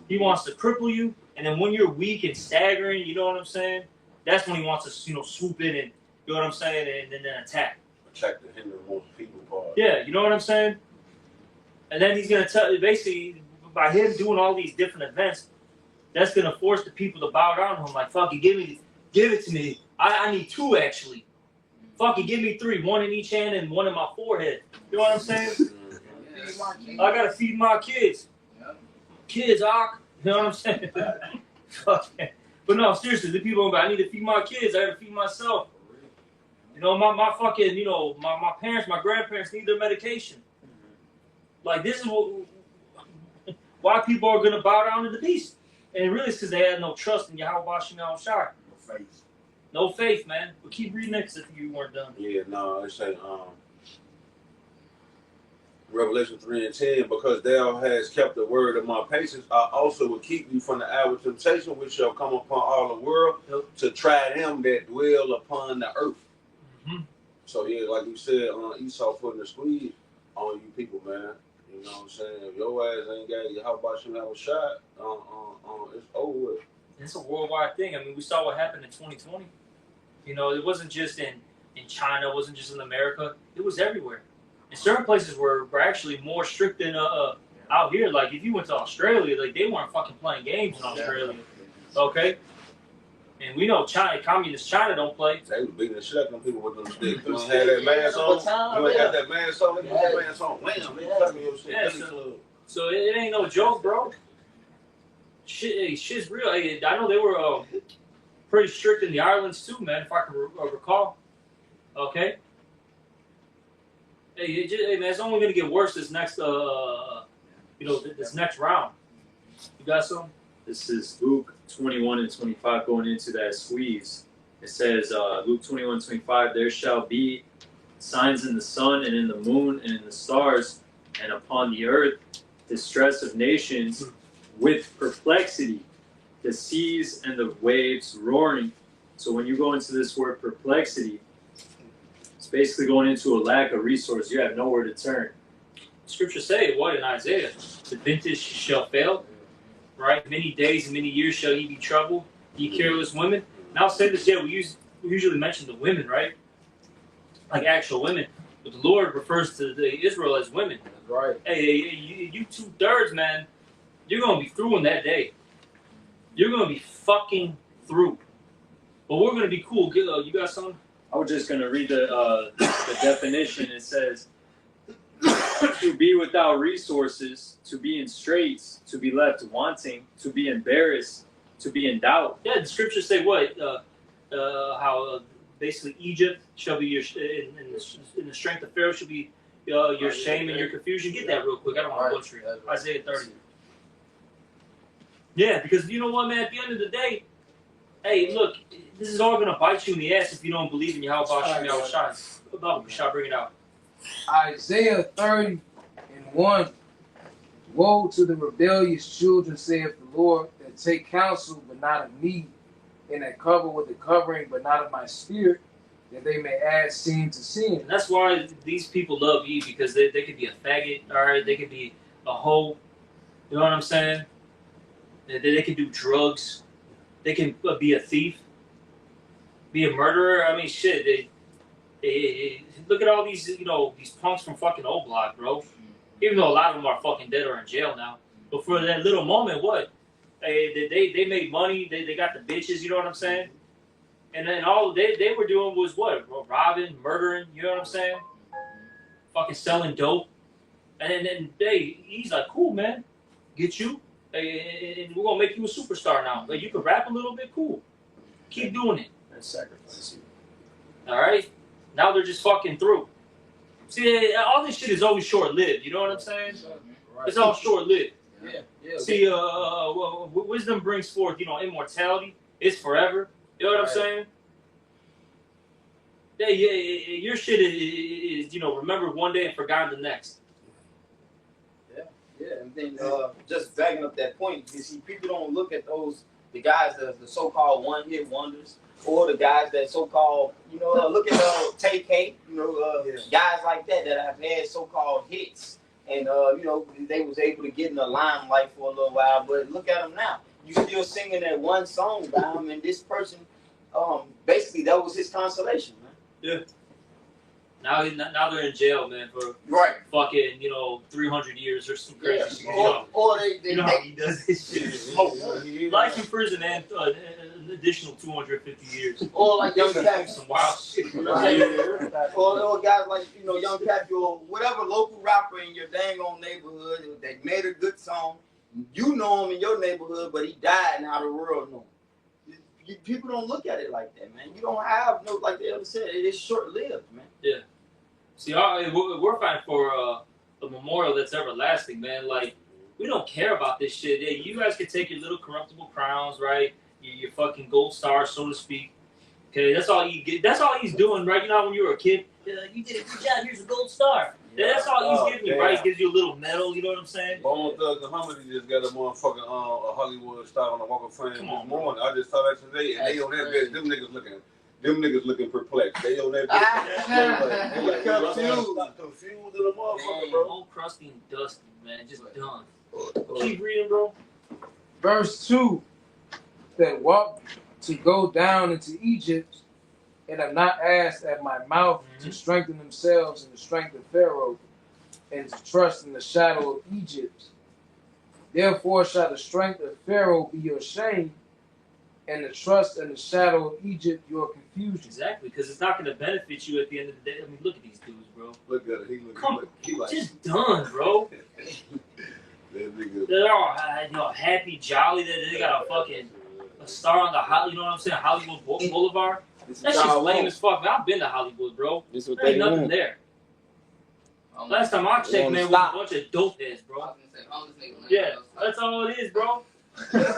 He wants to cripple you, and then when you're weak and staggering, you know what I'm saying? That's when he wants to, swoop in and, you know what I'm saying, and then attack. Attack the hinder most people part. Yeah, you know what I'm saying? And then he's gonna tell, basically, by him doing all these different events, that's gonna force the people to bow down to him. Like, fuck it, give it to me. I need 2 actually. Fuck it, give me 3, 1 in each hand and 1 in my forehead. You know what I'm saying? I gotta feed my kids. Kids, you know what I'm saying? Fuck it. But no, seriously, the people, I need to feed my kids. I gotta feed myself. You know, my fucking, my parents, my grandparents need their medication. Like, this is why people are gonna bow down to the beast. And really, it's because they had no trust in Yahweh Shem Shai. No faith. No faith, man. But keep reading it because I think you weren't done. Yeah, no, it say Revelation 3 and 10, because thou hast kept the word of my patience, I also will keep you from the hour of temptation, which shall come upon all the world, to try them that dwell upon the earth. Mm-hmm. So yeah, like you said, Esau putting the squeeze on you people, man. You know what I'm saying? If your ass ain't got your, how about you have a shot? It's over with. It's a worldwide thing. I mean, we saw what happened in 2020. You know, it wasn't just in China, it wasn't just in America. It was everywhere. And certain places were actually more strict than out here. Like, if you went to Australia, like, they weren't fucking playing games in Australia. Okay? And we know China, communist China don't play. They was beating the shit out of them people with them sticks. You don't have that mask on. You ain't got that mask on. You got that mask on. Wham! They tucking your shit. Yeah, so it ain't no joke, bro. Shit's real. I know they were pretty strict in the islands too, man, if I can recall. Okay? Hey, man, it's only going to get worse this next, this next round. You got some? This is Luke 21 and 25 going into that squeeze. It says, Luke 21, 25, there shall be signs in the sun and in the moon and in the stars, and upon the earth distress of nations with perplexity, the seas and the waves roaring. So when you go into this word perplexity, it's basically going into a lack of resource. You have nowhere to turn. Scripture say what in Isaiah? The vintage shall fail, right? Many days and many years shall ye be troubled, ye careless women. And I'll say this, we usually mention the women, right? Like actual women. But the Lord refers to the Israel as women. That's right. Hey, you 2/3, man, you're going to be through in that day. You're going to be fucking through. But we're going to be cool. You got something? I was just going to read the definition. It says, to be without resources, to be in straits, to be left wanting, to be embarrassed, to be in doubt. Yeah, the scriptures say what? How basically Egypt shall be your, in the strength of Pharaoh shall be your shame and your confusion. Get that real quick. I don't want to butcher it. Isaiah 30. Yeah, because you know what, man? At the end of the day, hey, look, this is all going to bite you in the ass if you don't believe in Yahweh Shem Yahweh. Bring it out. Isaiah 30 and 1. Woe to the rebellious children, saith the Lord, that take counsel, but not of me, and that cover with a covering, but not of my spirit, that they may add sin to sin. And that's why these people love Eve, because they could be a faggot, all right? They could be a hoe, you know what I'm saying? They can do drugs. They can be a thief, be a murderer. I mean, shit. They look at all these, these punks from fucking O Block, bro. Even though a lot of them are fucking dead or in jail now. But for that little moment, what? They made money. They got the bitches, you know what I'm saying? And then all they were doing was what? Robbing, murdering, you know what I'm saying? Fucking selling dope. And then he's like, cool, man. Get you. And we're going to make you a superstar now. Like, you can rap a little bit, cool. Keep doing it. And sacrifice you. All right? Now they're just fucking through. See, all this shit is always short-lived. You know what I'm saying? Right. It's all short-lived. Yeah. See, wisdom brings forth, immortality. It's forever. You know what I'm saying? Yeah, your shit is remembered one day and forgotten the next. Yeah, and then just backing up that point, you see, people don't look at the guys that the so-called one-hit wonders, or the guys that so-called, look at Tay-K, guys like that have had so-called hits, and they was able to get in the limelight for a little while. But look at them now. You still singing that one song by him, and this person, basically that was his consolation, man. Yeah. Now they're in jail, man, for fucking 300 years or some crazy shit. Or they how he does this shit. Life in prison and an additional 250 years. Or like Young Cap, some wild shit. or guys like Young Cap, or whatever local rapper in your dang old neighborhood that made a good song. You know him in your neighborhood, but he died. Now the world know him. People don't look at it like that, man. You don't have like they ever said. It's short-lived, man. Yeah. See, we're fighting for a memorial that's everlasting, man. Like, we don't care about this shit. Yeah, you guys can take your little corruptible crowns, right? Your fucking gold star, so to speak. Okay, that's all you get. That's all he's doing, right? You know, when you were a kid, you did a good job. Here's a gold star. Yeah, that's all he's giving you, right? He gives you a little medal. You know what I'm saying? Bone Thugs and Harmony just got a motherfucking a Hollywood star on the Walk of Fame this morning. I just saw that today, and they on that bitch. Them niggas looking perplexed. They on that bitch. They confused in the motherfucker, bro. Old, crusty, and dusty, man. Just done. Keep reading, bro. Verse 2, that walk to go down into Egypt, and have not asked at my mouth to strengthen themselves in the strength of Pharaoh, and to trust in the shadow of Egypt. Therefore shall the strength of Pharaoh be your shame, and the trust in the shadow of Egypt your confusion. Exactly, because it's not going to benefit you at the end of the day. I mean, look at these dudes, bro. Look at it. He like just done, bro. They're all happy, jolly. They got a star on the Hollywood Boulevard. That shit's lame as fuck, man. I've been to Hollywood, bro. There ain't nothing there. Last time I checked, man, was a bunch of dope heads, bro. Yeah, that's all it is, bro. Because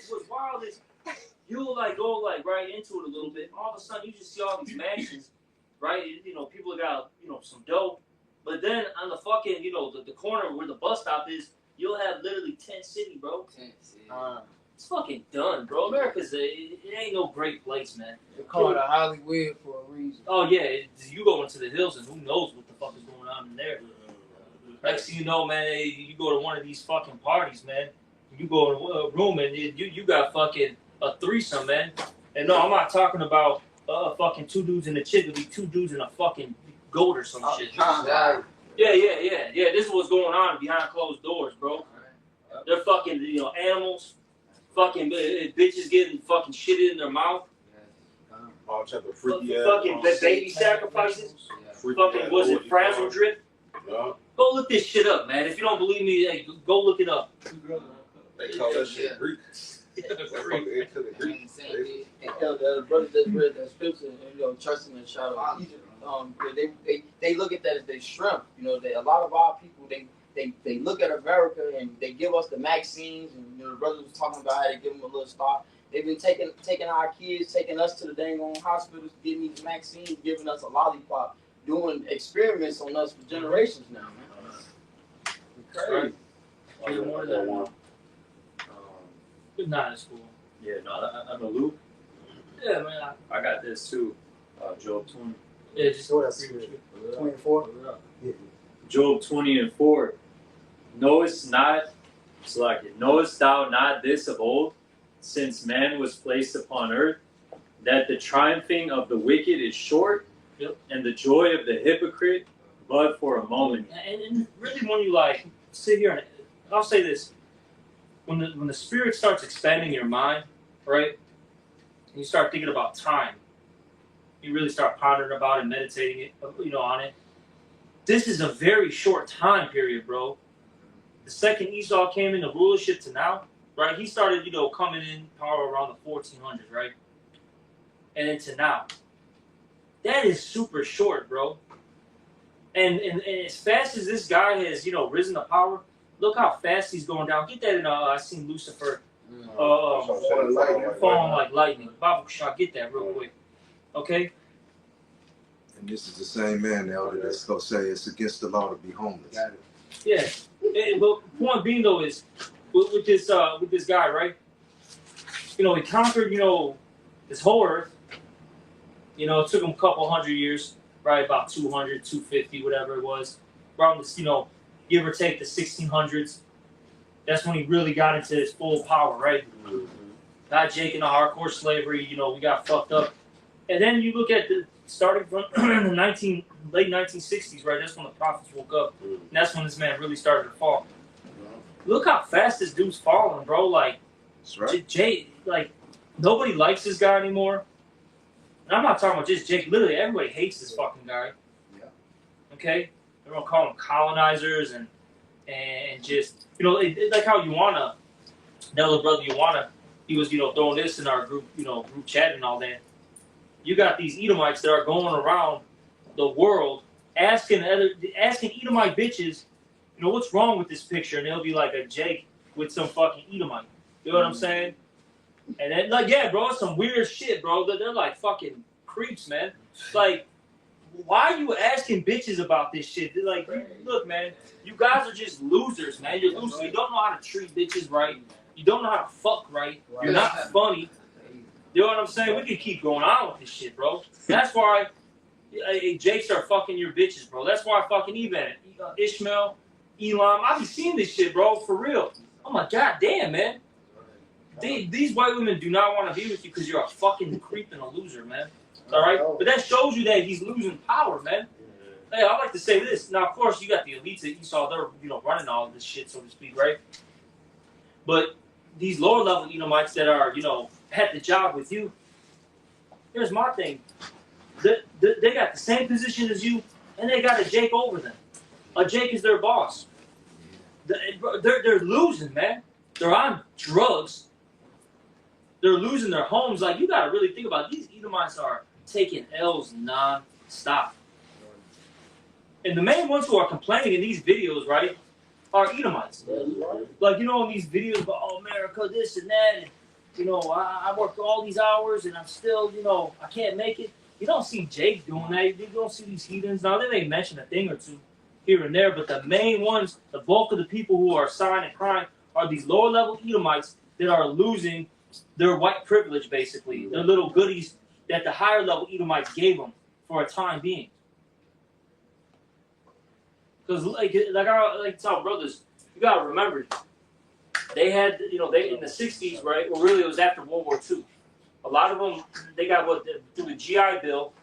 what's wild is you'll go right into it a little bit. All of a sudden, you just see all these mansions, right? People got some dope, but then on the fucking the corner where the bus stop is, you'll have literally Tent City, bro. It's fucking done, bro. America's it ain't no great place, man. They call it a Hollywood for a reason. Oh yeah, you go into the hills and who knows what the fuck is going on in there. Next thing you know, man, you go to one of these fucking parties, man. You go to a room and you got fucking a threesome, man. And no, I'm not talking about fucking two dudes and a chick. It'll be two dudes and a fucking goat or some shit. Yeah. This is what's going on behind closed doors, bro. They're fucking animals. Fucking bitches getting fucking shit in their mouth. All type of freaky ass. Fucking baby sacrifices. Fucking was it frazzle drip? Yeah. Go look this shit up, man. If you don't believe me, hey, go look it up. They call that shit Greek. And the brother just read that scripture, trusting in the shadow of Egypt. They look at that as their strength. A lot of our people they look at America and they give us the vaccines, and the brother was talking about how they give them a little star. They've been taking our kids, taking us to the dang on hospitals, giving these vaccines, giving us a lollipop. doing experiments on us for generations now, man. Crazy. Good more than one. Good night at school. Yeah, no, I'm a Luke. Yeah, man. I got this too. Job 20. Yeah, just So that's 24. Job 20:4. Knowest thou not this of old, since man was placed upon earth, that the triumphing of the wicked is short, and the joy of the hypocrite but for a moment. And really, when you like sit here and I'll say this, when the Spirit starts expanding your mind, right, and you start thinking about time, you really start pondering about it, meditating it, on it. This is a very short time period, bro. The second Esau came into rulership to now, right? He started, coming in power around the 1400s, right? And then to now. That is super short, bro. And as fast as this guy has, risen to power, look how fast he's going down. Get that in, I seen Lucifer falling like lightning. Bible shot, get that real quick. Okay? And this is the same man, Elder, that's going to say it's against the law to be homeless. Yeah. But point being, though, is with this guy, right? He conquered, this whole earth. It took him a couple hundred years, right? About 200, 250, whatever it was. Around this, give or take the 1600s. That's when he really got into his full power, right? Got Jake into hardcore slavery. We got fucked up. And then you look at starting from the late 1960s, right? That's when the prophets woke up. And that's when this man really started to fall. Look how fast this dude's falling, bro. Like, that's right. Jake, like, nobody likes this guy anymore. And I'm not talking about just Jake. Literally, everybody hates this fucking guy. Yeah. Okay? Everyone call them colonizers and just, like how Ioana, that little brother Ioana, he was, throwing this in our group, group chat and all that. You got these Edomites that are going around the world asking Edomite bitches, what's wrong with this picture? And they'll be like a Jake with some fucking Edomite. You know what I'm saying? And then, like, yeah, bro, it's some weird shit, bro. They're like fucking creeps, man. Like, why are you asking bitches about this shit? They're like, look, man, you guys are just losers, man. You're losers. You don't know how to treat bitches right. You don't know how to fuck right. You're not funny. You know what I'm saying? We can keep going on with this shit, bro. That's why Jakes are fucking your bitches, bro. That's why fucking Ishmael, Elam, I be seeing this shit, bro, for real. I'm like, god damn, man. These white women do not want to be with you because you're a fucking creep and a loser, man. All right? But that shows you that he's losing power, man. Hey, I like to say this. Now, of course, you got the elites that you saw, they're, running all of this shit, so to speak, right? But these lower-level Edomites that are, at the job with you, here's my thing. They got the same position as you, and they got a Jake over them. A Jake is their boss. They're losing, man. They're on drugs. They're losing their homes. Like, you got to really think about it. These Edomites are taking L's non-stop. And the main ones who are complaining in these videos, right, are Edomites. Like, in these videos about, oh, America, this and that, and, I worked all these hours, and I'm still, I can't make it. You don't see Jake doing that. You don't see these heathens. Now, they may mention a thing or two here and there, but the main ones, the bulk of the people who are sighing and crying are these lower-level Edomites that are losing their white privilege, basically. Their little goodies that the higher-level Edomites gave them for a time being. Because, like I tell brothers, you got to remember, they had, they in the 60s, right? Well, really, it was after World War II. A lot of them, they got through the GI Bill.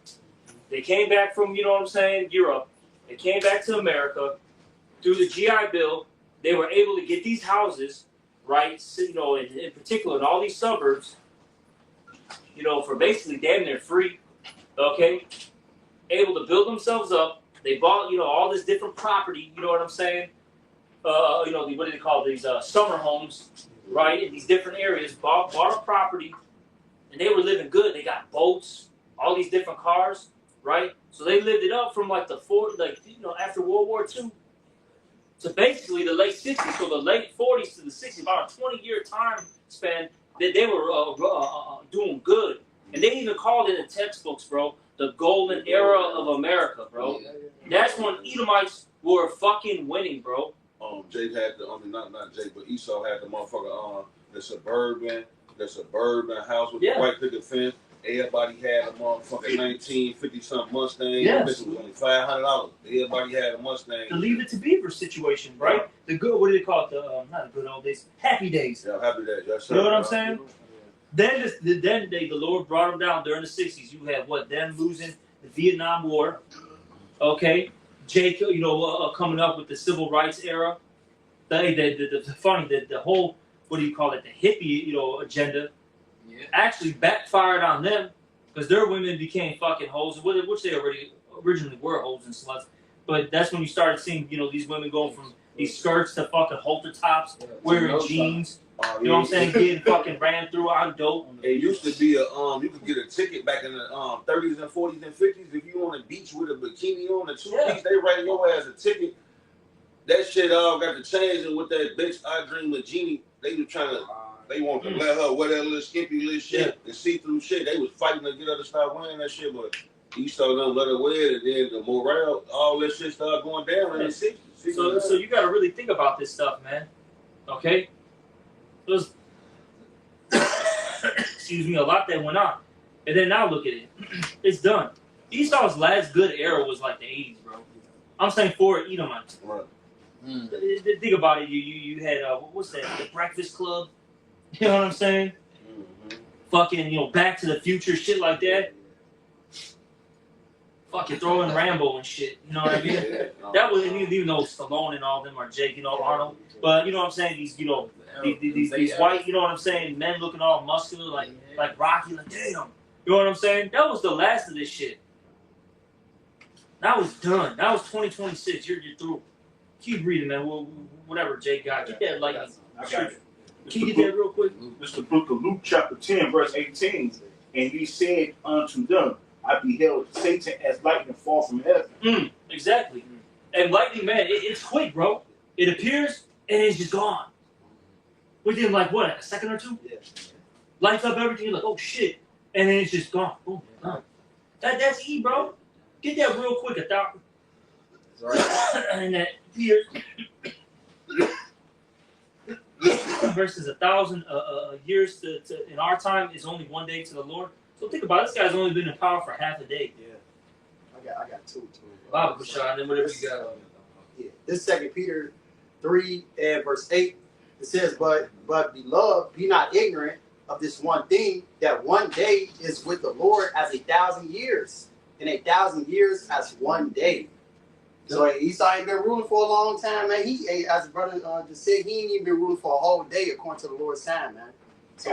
They came back from, Europe. They came back to America. Through the GI Bill, they were able to get these houses, right? In particular, in all these suburbs, for basically damn near free, okay? Able to build themselves up. They bought, all this different property, you know what I'm saying? What do they call these summer homes, right? In these different areas, bought a property, and they were living good. They got boats, all these different cars, right? So they lived it up from after World War II to basically the late 60s. So the late 40s to the 60s, about a 20-year time span that they were doing good. And they even called it in textbooks, bro, the golden era of America, bro. That's when Edomites were fucking winning, bro. Jake had not Jake, but Esau had the motherfucker the suburban house with the white picket fence. Everybody had a motherfucking 1950 something Mustang. This was only $500. Everybody had a Mustang. The Leave It to Beaver situation, right? The good, what do they call it? The not the good old days, happy days. Yeah, happy days. Yes, sir. You know what I'm saying? Then the Lord brought them down during the 60s. You had them losing the Vietnam War. Okay, Jake, coming up with the civil rights era. The whole, what do you call it? The hippie, agenda. Yeah. Actually backfired on them because their women became fucking hoes, which they originally were hoes and sluts. But that's when you started seeing, these women going from these skirts to fucking halter tops, wearing jeans. You know what I'm saying? Getting fucking ran through on dope. It used to be you could get a ticket back in the 30s and 40s and 50s if you on the beach with a bikini on, a two-piece, they write your ass a ticket. That shit all got to change, and with that bitch I Dream of Genie, they were trying to. They wanted to let her wear that little skimpy little shit, the see-through shit. They was fighting to get her to stop wearing that shit, but Esau done let her wear it, and then the morale, all that shit started going down in the 60s. So you got to really think about this stuff, man. Okay? There's, excuse me, a lot that went on. And then now look at it. It's done. Esau's last good era was like the 80s, bro. I'm saying for Edomites. Right. Think about it. You had, what's that? The Breakfast Club. You know what I'm saying? Mm-hmm. Fucking, Back to the Future, shit like that. Fucking throwing Rambo and shit. You know what I mean? That was, even though Stallone and all them are Jake, Arnold. But you know what I'm saying? These, these white, you know what I'm saying? Men looking all muscular, like Rocky, like damn. You know what I'm saying? That was the last of this shit. That was done. That was 2026. You're through. Keep reading, man. Whatever Jake got. Get that lightning. I got it. Can you get that real quick? It's the book of Luke chapter 10, verse 18. And he said unto them, I beheld Satan as lightning fall from heaven. Exactly. And lightning, man, it's quick, bro. It appears and it's just gone. Within a second or two? Yeah. Lights up everything, you're like, oh shit. And then it's just gone. Boom, gone. That's E, bro. Get that real quick, 1,000. And that appears versus 1,000 years to in our time is only 1 day to the Lord. So think about it. This guy's only been in power for half a day. Yeah. I got two. Bob Bashar, then whatever you got. Yeah. This 2 Peter 3 and verse 8. It says, but beloved, be not ignorant of this one thing, that 1 day is with the Lord as 1,000 years, and 1,000 years as 1 day. So Esau ain't been ruling for a long time, man. He, as the brother just said, he ain't even been ruling for a whole day according to the Lord's time, man. So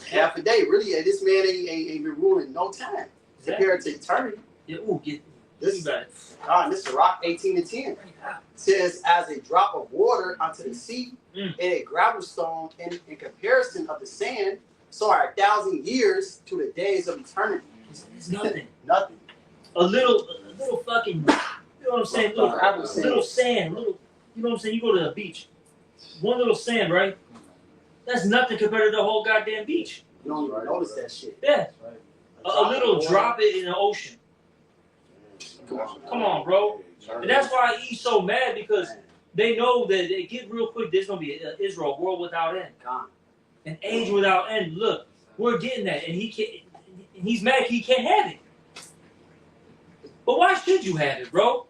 half a day. Really, this man ain't been ruling no time compared to eternity. Yeah, get this back. This is Rock 18 and 10. It says, as a drop of water onto the sea, and a gravel stone in comparison of the sand, so are 1,000 years to the days of eternity. It's nothing. Nothing. A little fucking, you know what I'm saying? Little sand, you know what I'm saying? You go to the beach, one little sand, right? That's nothing compared to the whole goddamn beach. You don't even notice that shit. Yeah. A little drop it in the ocean. Come on, bro. And that's why he's so mad, because they know that they get real quick. There's gonna be Israel, world without end, an age without end. Look, we're getting that, and he can't. He's mad he can't have it. But why should you have it, bro?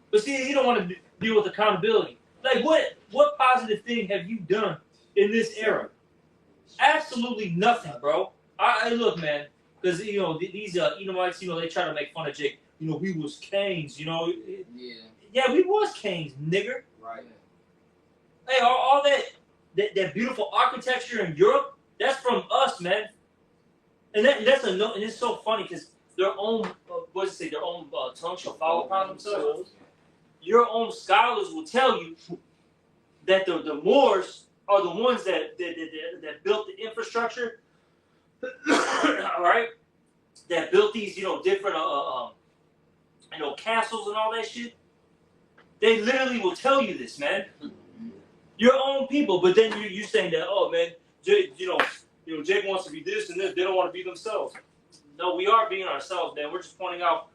But see, he don't want to deal with accountability. Like, what positive thing have you done in this era? Absolutely nothing, bro. I look, man, because these Edomites, they try to make fun of Jake. We was Canes, Yeah, we was Canes, nigger. Right. Hey, all that beautiful architecture in Europe, that's from us, man. And that's and it's so funny because their own, their own tongue shall fall upon themselves. Your own scholars will tell you that the Moors are the ones that built the infrastructure. All right, that built these different castles and all that shit. They literally will tell you this, man. Your own people, but then you're saying that, oh man, you know, Jake wants to be this and this. They don't want to be themselves. No, we are being ourselves, man. We're just pointing out,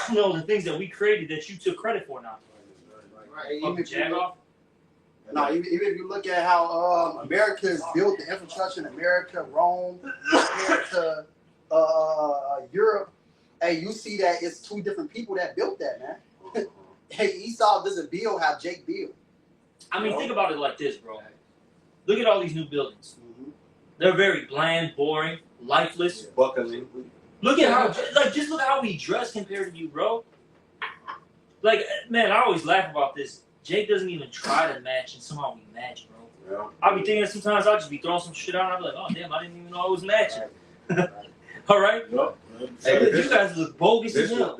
you know, the things that we created that you took credit for now. Right. Even if if you look at how America is built, the infrastructure in America, Rome, compared to Europe, hey, you see that it's two different people that built that, man. Hey, Esau doesn't build how Jake built. I mean, think about it like this, bro. Look at all these new buildings. They're very bland, boring, lifeless. Buckling. Look at how, like, just look at how we dress compared to you, bro. Like, man, I always laugh about this. Jake doesn't even try to match, and somehow we match, bro. Yeah. I'll be thinking that sometimes I'll just be throwing some shit out, and I'll be like, oh, damn, I didn't even know I was matching. All right? Yep. Hey, you guys look bogus as hell.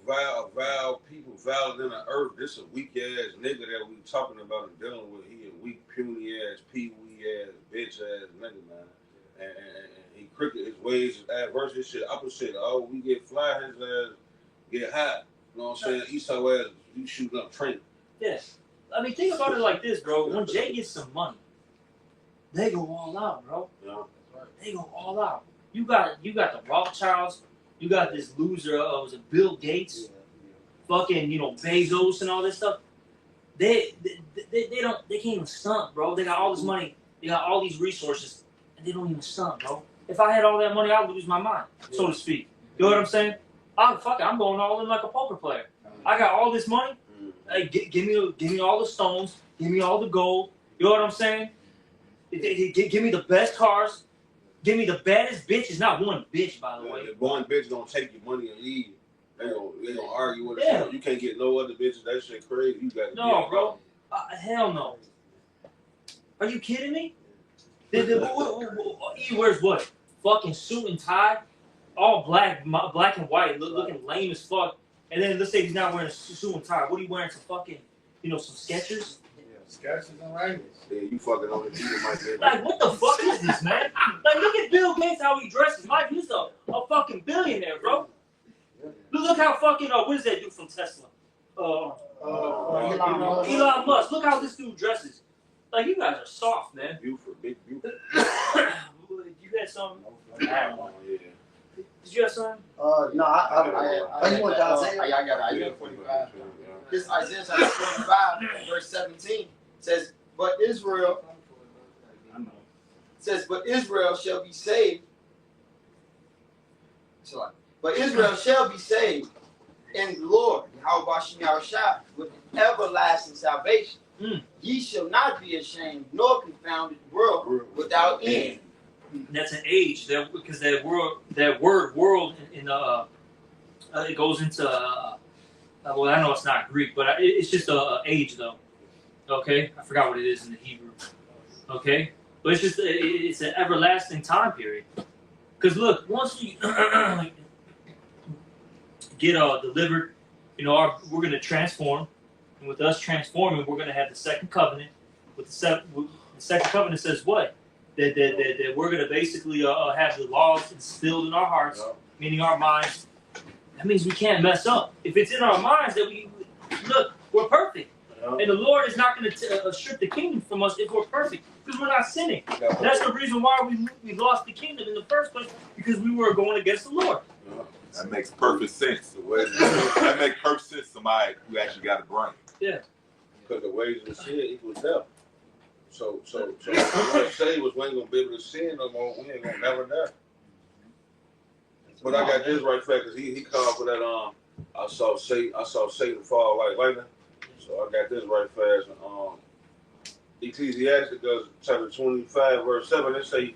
Vile people, viler than the earth. This a weak ass nigga that we talking about and dealing with. He a weak, puny ass, pee-wee ass, bitch ass nigga, man. And he crooked. His ways is adverse. His shit opposite. Oh, we get fly, his ass get high. You know what I'm saying? Esau ass, you shooting up training. Yes. I mean, think about it like this, bro. When Jay gets some money, they go all out, bro. Yeah. They go all out. You got the Rothschilds. You got this loser, was it Bill Gates, fucking, you know, Bezos and all this stuff. They can't even stunt, bro. They got all this money, they got all these resources, and they don't even stunt, bro. If I had all that money, I'd lose my mind, so to speak. You know what I'm saying? I'm going all in like a poker player. I got all this money. Hey, give me all the stones. Give me all the gold. You know what I'm saying? Give me the best cars. Give me the baddest bitches, not one bitch, by the way. If one bitch gonna take your money and leave, they gonna argue with it. You can't get no other bitches. That shit crazy. You got no, bro. Hell no. Are you kidding me? He wears what? Fucking suit and tie, all black and white, looking lame as fuck. And then let's say he's not wearing a suit and tie. What are you wearing? Some fucking, you know, some Skechers? Skechers and right. Yeah, you fucking on the TV, my baby. Like, what the fuck is this, man? Like, look at Bill Gates, how he dresses. Mike, he's a fucking billionaire, bro. Look how fucking, what is that dude from Tesla? Elon Musk. Look how this dude dresses. Like, you guys are soft, man. Buford, big Buford. You had something? Yeah. Did you have something? No, I got Isaiah 45. This Isaiah 45, verse 17 says, but Israel shall be saved. But Israel shall be saved in the Lord, Yahuwah with everlasting salvation. Ye shall not be ashamed, nor confounded world without end. That's an age, because that word world in it goes into well, I know it's not Greek, but it's just a age though. Okay, I forgot what it is in the Hebrew. Okay, but it's an everlasting time period. Because look, once we get delivered, you know, we're gonna transform, and with us transforming, we're gonna have the second covenant. With the second covenant says what? That we're gonna basically have the laws instilled in our hearts, meaning our minds. That means we can't mess up. If it's in our minds that we're perfect. And the Lord is not going to strip the kingdom from us if we're perfect, because we're not sinning. That's the reason why we lost the kingdom in the first place, because we were going against the Lord. That makes perfect sense. That makes perfect sense to somebody who actually got a brain. Yeah. Because the wages of sin equals death. So what I say was we ain't going to be able to sin no more. We ain't going to never die. But I got this right fact, because he called for that, I saw Satan fall like lightning. So I got this right fast. Ecclesiastes chapter 25, verse 7, it say,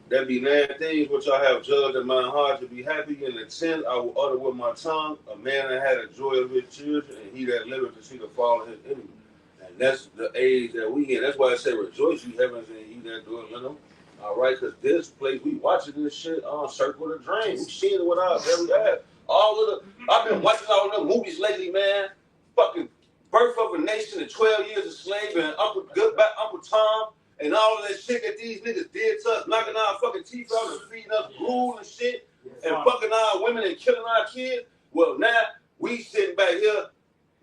there be 9 things which I have judged in my heart to be happy, and the 10 I will utter with my tongue. A man that had a joy of his children, and he that liveth to see the fall of his enemy. And that's the age that we in. That's why I say rejoice, you heavens, and he that doeth in them. All right, because this place, we watching this shit on Circle of the Dream. We seeing it with our very eyes. I've been watching all of them movies lately, man. Fucking Birth of a Nation and 12 Years a Slave and Uncle Tom and all of that shit that these niggas did to us, knocking our fucking teeth out and feeding us gruel and shit and fucking our women and killing our kids. Well, now we sitting back here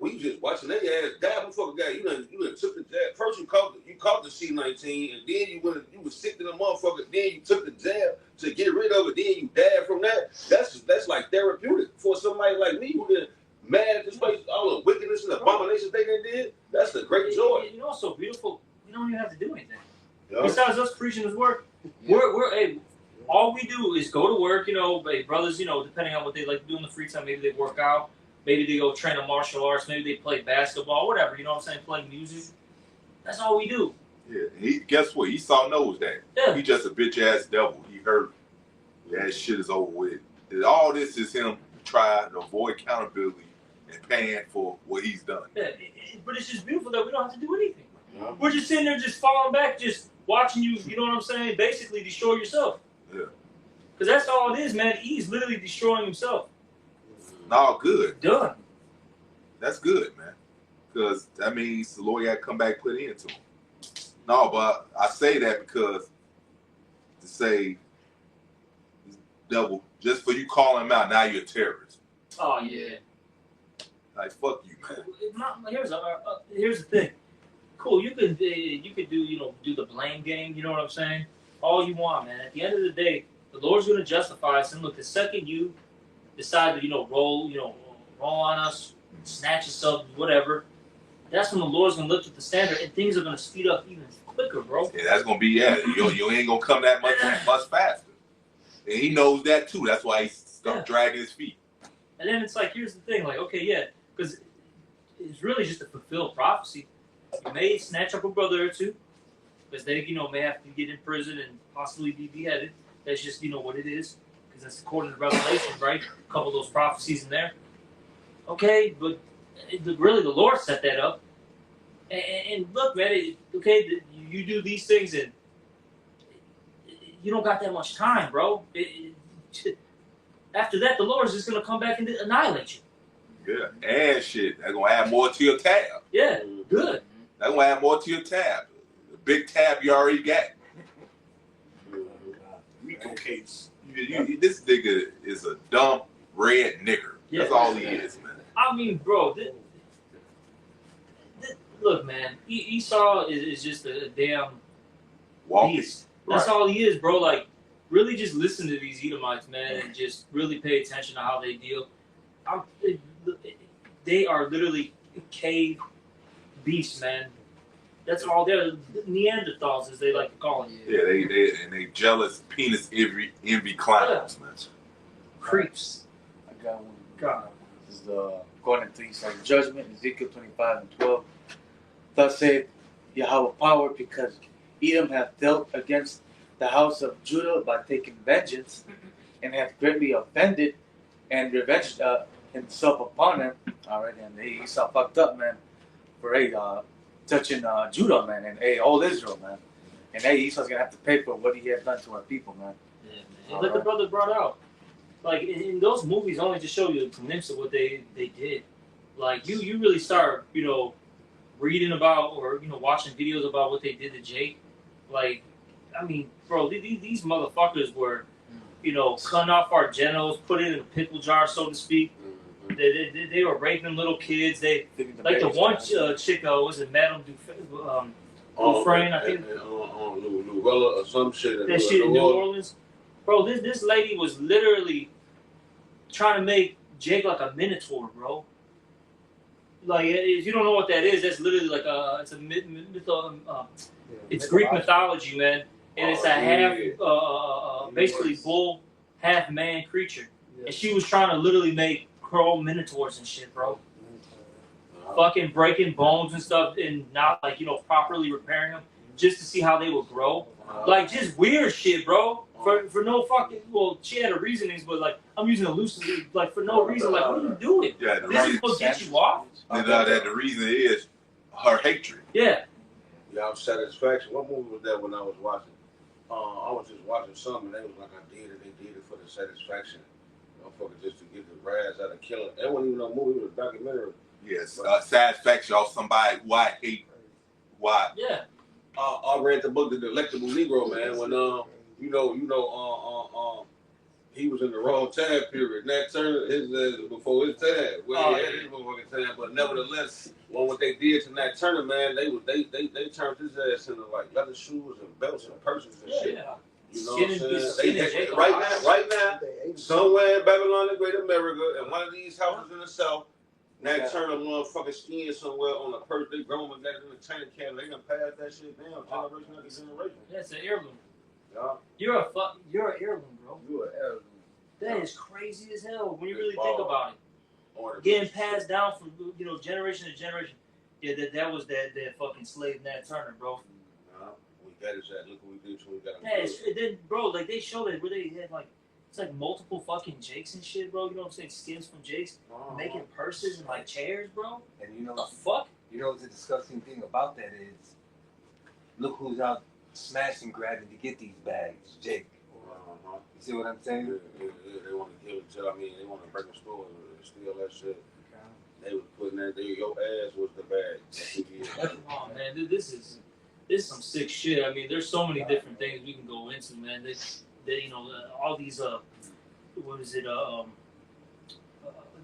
We just watching their ass die. Motherfucker guy, you done took the jab. First you caught the C-19, and then you was sick to the motherfucker. Then you took the jab to get rid of it. Then you died from that. That's like therapeutic for somebody like me who been mad at this place, all the wickedness and abominations they did. That's the great joy. You know what's so beautiful? You don't even have to do anything. Yeah. Besides us preaching His word, we're all we do is go to work. You know, brothers. You know, depending on what they like to do in the free time, maybe they work out. Maybe they go train a martial arts. Maybe they play basketball, whatever. You know what I'm saying? Play music. That's all we do. Yeah. Guess what? Esau knows that. Yeah. He just a bitch ass devil. He hurt. That shit is over with. All this is him trying to avoid accountability and paying for what he's done. Yeah. But it's just beautiful that we don't have to do anything. Yeah. We're just sitting there, just falling back, just watching you. You know what I'm saying? Basically, destroy yourself. Yeah. Because that's all it is, man. He's literally destroying himself. No, good. Done. That's good, man. Because that means the Lord got to come back and put into him. No, but I say that because to say, devil, just for you calling him out, now you're a terrorist. Oh, yeah. Like, fuck you, man. Here's the thing. Cool, you could do, do the blame game, you know what I'm saying? All you want, man. At the end of the day, the Lord's going to justify us. And look, the second you decide to, roll on us, snatch us up, whatever, that's when the Lord's going to lift up the standard and things are going to speed up even quicker, bro. Yeah, that's going to be, you ain't going to come that much faster. And he knows that, too. That's why he started dragging his feet. And then it's like, here's the thing, like, okay, yeah, because it's really just to fulfill prophecy. You may snatch up a brother or two, because they, may have to get in prison and possibly be beheaded. That's just, what it is. Because that's according to Revelation, right? A couple of those prophecies in there. Okay, but really the Lord set that up. And look, man, you do these things and you don't got that much time, bro. After that, the Lord is just going to come back and annihilate you. Yeah, and shit, they're going to add more to your tab. Yeah, good. They're going to add more to your tab. The big tab you already got. Rico case. This nigga is a dumb red nigger. That's all he is, man. I mean, bro, look, man, Esau is just a damn beast. That's all he is, bro. Like, really just listen to these Edomites, man, and just really pay attention to how they deal. They are literally cave beasts, man. That's all they're Neanderthals, as they like to call them. Yeah, they jealous penis envy clowns, man. Creeps. I got one. God. This is according to Esau's judgment, Ezekiel 25:12. Thus saith Yahweh power, because Edom hath dealt against the house of Judah by taking vengeance, and hath greatly offended and revenged himself upon them. All right, and Esau fucked up, man, for touching Judah, man, and all Israel, man. And Esau's gonna have to pay for what he has done to our people, man. Yeah, man. Like the brother brought out, like in those movies, only just show you a glimpse of what they did. Like you really start, reading about or watching videos about what they did to Jake. Like, I mean, bro, these motherfuckers were, cutting off our genitals, put it in a pickle jar, so to speak. They were raping little kids. They like the one chick, was it Madame Dufresne? I think. Lorella or some shit. That shit in New Orleans, bro. This lady was literally trying to make Jake like a minotaur, bro. Like, if you don't know what that is, that's literally like it's a it's Greek mythology, man, and it's a half, basically bull, half man creature, and she was trying to literally make crow minotaurs and shit, bro. Fucking breaking bones and stuff, and not properly repairing them, just to see how they would grow. Like, just weird shit, bro. For no fucking, she had her reasonings, but I'm using it loosely, for no reason. Like, what are you doing? Yeah, this is supposed to get you off. And that the reason is her hatred. Yeah. Y'all satisfaction. What movie was that when I was watching? I was just watching something and they was like, I did it. They did it for the satisfaction. Motherfucker, just to get the raz out of killing. That wasn't even a movie. It was a documentary. Yes, satisfaction off somebody who I hate. Why? Yeah. I read the book, The Delectable Negro, man. When he was in the wrong time period. Nat Turner, his before his time. Well, he had his motherfucking time, but nevertheless, what they did to Nat Turner, man, they turned his ass into like leather shoes and belts and purses and shit. Yeah. You know what I'm saying? Right now, somewhere in Babylon, the Great America, in one of these houses in the South, Nat Turner motherfucking skiing somewhere on a purse. They grown and got it in the tank can. They done passed that shit down generation after generation. Yeah, it's an heirloom. Yeah. You're an heirloom, bro. You an heirloom. That is crazy as hell when you really think about it. Getting passed down from generation to generation. Yeah, that was that fucking slave Nat Turner, bro. Nah, we got his ass. Look what we did to him. Then, bro, like they showed it where they had like it's like multiple fucking jakes and shit, bro. You know what I'm saying? Skins from jakes, making purses and like chairs, bro. And you know the fuck? You know the disgusting thing about that is, look who's out smashing, grabbing to get these bags, Jake. You see what I'm saying? Yeah, they want to give it to. I mean, they want to break the store and steal that shit. They was putting that. Your ass was the bag. Oh man, this is some sick shit. I mean, there's so many different things we can go into, man. They all these what is it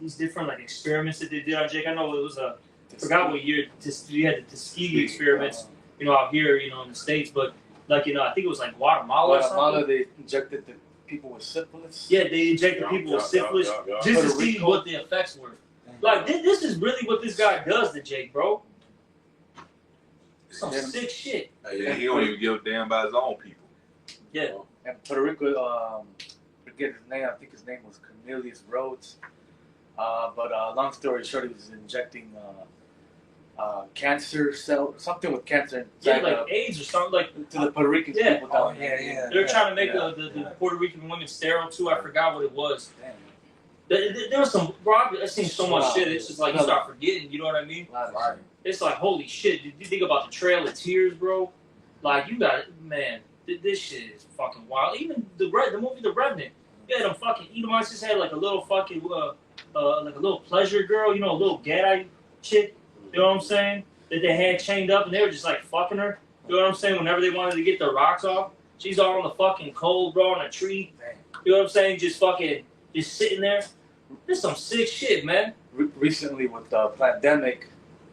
these different like experiments that they did on Jake. I know it was I forgot what year we had the Tuskegee experiments, out here, in the States, but like I think it was like Guatemala or something. They injected the people with syphilis. Yeah, they injected people with syphilis just to see what the effects were. Like this is really what this guy does to Jake, bro. Some sick shit. Yeah, he don't even give a damn about his own people. Yeah. And Puerto Rico, forget his name. I think his name was Cornelius Rhodes. But long story short, he was injecting cancer cell, something with cancer. Yeah, like AIDS or something, like to the Puerto Rican people down here. They're trying to make the Puerto Rican women sterile too. I forgot what it was. There was some. Bro, I've seen so much shit. It's just like you start forgetting. You know what I mean? It's like holy shit. Did you think about the Trail of Tears, bro? Like you got man. This shit is fucking wild. Even the movie The Revenant. Yeah, them fucking Edomites just had like a little fucking like a little pleasure girl. A little Gadite chick. You know what I'm saying? That they had chained up and they were just like fucking her. You know what I'm saying? Whenever they wanted to get the rocks off, she's all in the fucking cold, bro, on a tree. You know what I'm saying? Just sitting there. This some sick shit, man. Recently with the pandemic,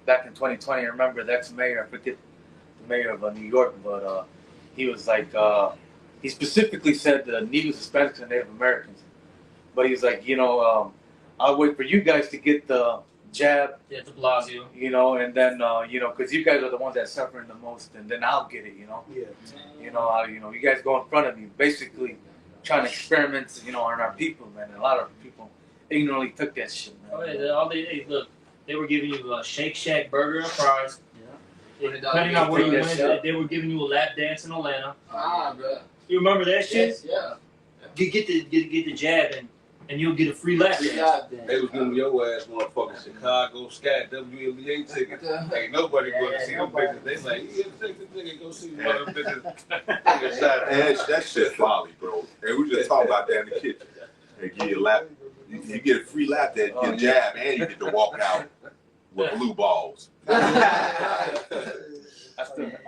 back in 2020, I remember the ex-mayor, I forget the mayor of New York, but he was like, he specifically said the Negroes, Hispanics, and Native Americans. But he was like, I'll wait for you guys to get the jab. Yeah, de Blasio. And then, because you guys are the ones that are suffering the most, and then I'll get it, Yeah. You guys go in front of me, basically trying to experiment, on our people, man. And a lot of people ignorantly took that shit, man. Oh, yeah, look, they were giving you a Shake Shack burger and fries. Yeah. Depending on where you went, they were giving you a lap dance in Atlanta. Bro. You remember that shit? Yes, yeah. Get the jab and you'll get a free lap dance. They was giving your ass motherfucking Chicago Scat WNBA tickets. Ain't nobody going to see them bitches. They like, you take the nigga go see one of them bitches. That shit folly, bro. And we just talking about that in the kitchen. They give you a lap. You get a free lap dance, get a jab, and you get to walk out with blue balls. That's the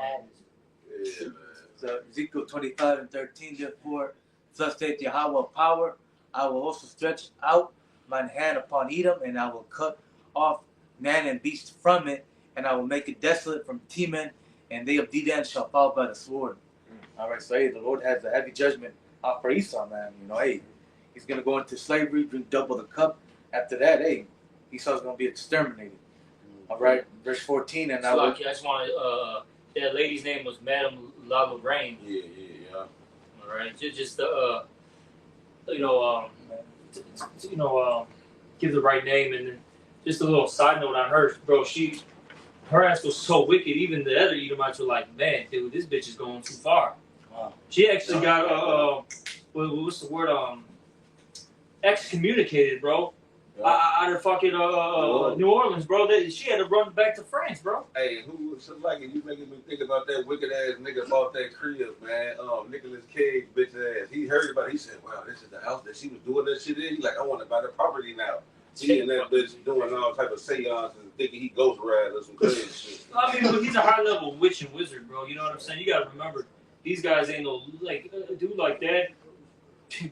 So Ezekiel 25:13, therefore, thus saith Yahweh of power, I will also stretch out mine hand upon Edom, and I will cut off man and beast from it, and I will make it desolate from Teman, and they of Dedan shall fall by the sword. All right, so hey, the Lord has a heavy judgment out for Esau, man. Hey, he's going to go into slavery, drink double the cup. After that, hey, Esau's going to be exterminated. All right, verse 14, and I just wanted, that lady's name was Madame La Lorraine. Yeah. All right, just give the right name, and then just a little side note on her, bro. Her ass was so wicked. Even the other Edomites were like, "Man, dude, this bitch is going too far." Wow. She actually got what's the word? Excommunicated, bro. Out of fucking New Orleans, bro. She had to run back to France, bro. Hey, who like it? You making me think about that wicked ass nigga bought that crib, man. Nicolas Cage, bitch ass. He heard about it. He said, "Wow, this is the house that she was doing that shit in." He like, "I want to buy the property now." He and that bitch doing all type of seances and thinking he ghost ride or some crazy shit. I mean, but he's a high level witch and wizard, bro. You know what I'm saying? You gotta remember, these guys ain't no like a dude like that.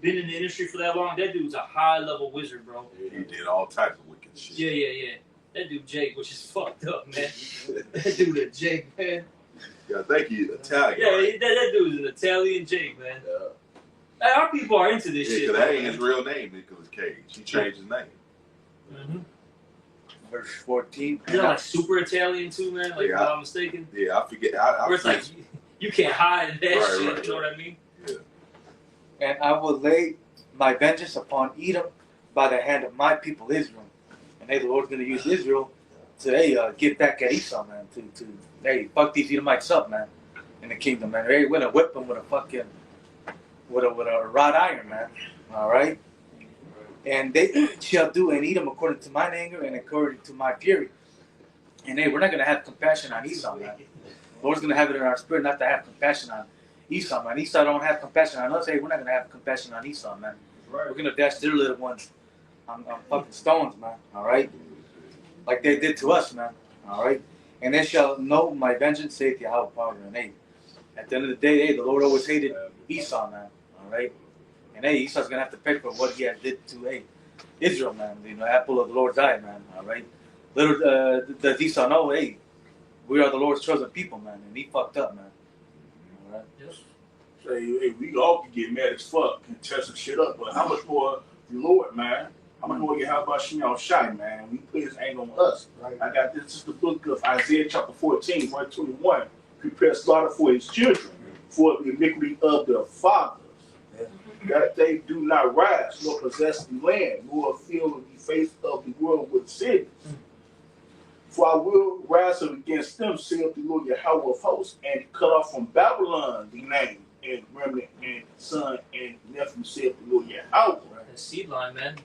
been in the industry for that long. That dude's a high level wizard, bro. He did all types of wicked shit. Yeah. That dude Jake, which is fucked up, man. That dude a Jake, man. Yeah, I think he's Italian. Yeah, right? that dude's an Italian Jake, man. Hey, our people are into this shit. Because that ain't his real name, Nicolas Cage. He changed his name. Mm-hmm. Verse 14. Is that like super Italian too, man? Like, if I'm not mistaken. Yeah, I forget. Where it's like you can't hide that shit. Right. You know what I mean? Yeah. And I will lay my vengeance upon Edom by the hand of my people Israel. And hey, the Lord's going to use Israel to get back at Esau, man. To hey, fuck these Edomites up, man, in the kingdom, man. Hey, we're gonna whip them with a fucking with a wrought iron, man. All right. And they shall do in Edom according to mine anger and according to my fury. And hey, we're not gonna have compassion on Esau, man. The Lord's gonna have it in our spirit not to have compassion on Esau, man. Esau don't have compassion on us. Hey, we're not gonna have compassion on Esau, man. We're gonna dash their little ones on fucking stones, man. All right, like they did to us, man. All right, and they shall know my vengeance, saith Yahweh, power and hey. At the end of the day, hey, the Lord always hated Esau, man. All right, and hey, Esau's gonna have to pay for what he had did to Israel, man. You know, apple of the Lord's eye, man. All right, little does Esau know, hey, we are the Lord's chosen people, man, and he fucked up, man. All right. Yes. Say, hey, we all can get mad as fuck and tear some shit up, but how much more the Lord, man? How much more how about Shimon Shai, man? We put his anger on us. Right. I got this is the book of Isaiah chapter 14, verse 21. Prepare slaughter for his children, for the iniquity of their fathers. Yeah. That they do not rise, nor possess the land, nor fill the face of the world with cities. For I will rise up against them, saith the Lord Yahweh of hosts, and cut off from Babylon the name, and remnant, and son, and nephew, saith the Lord Yahweh. The seed line, man.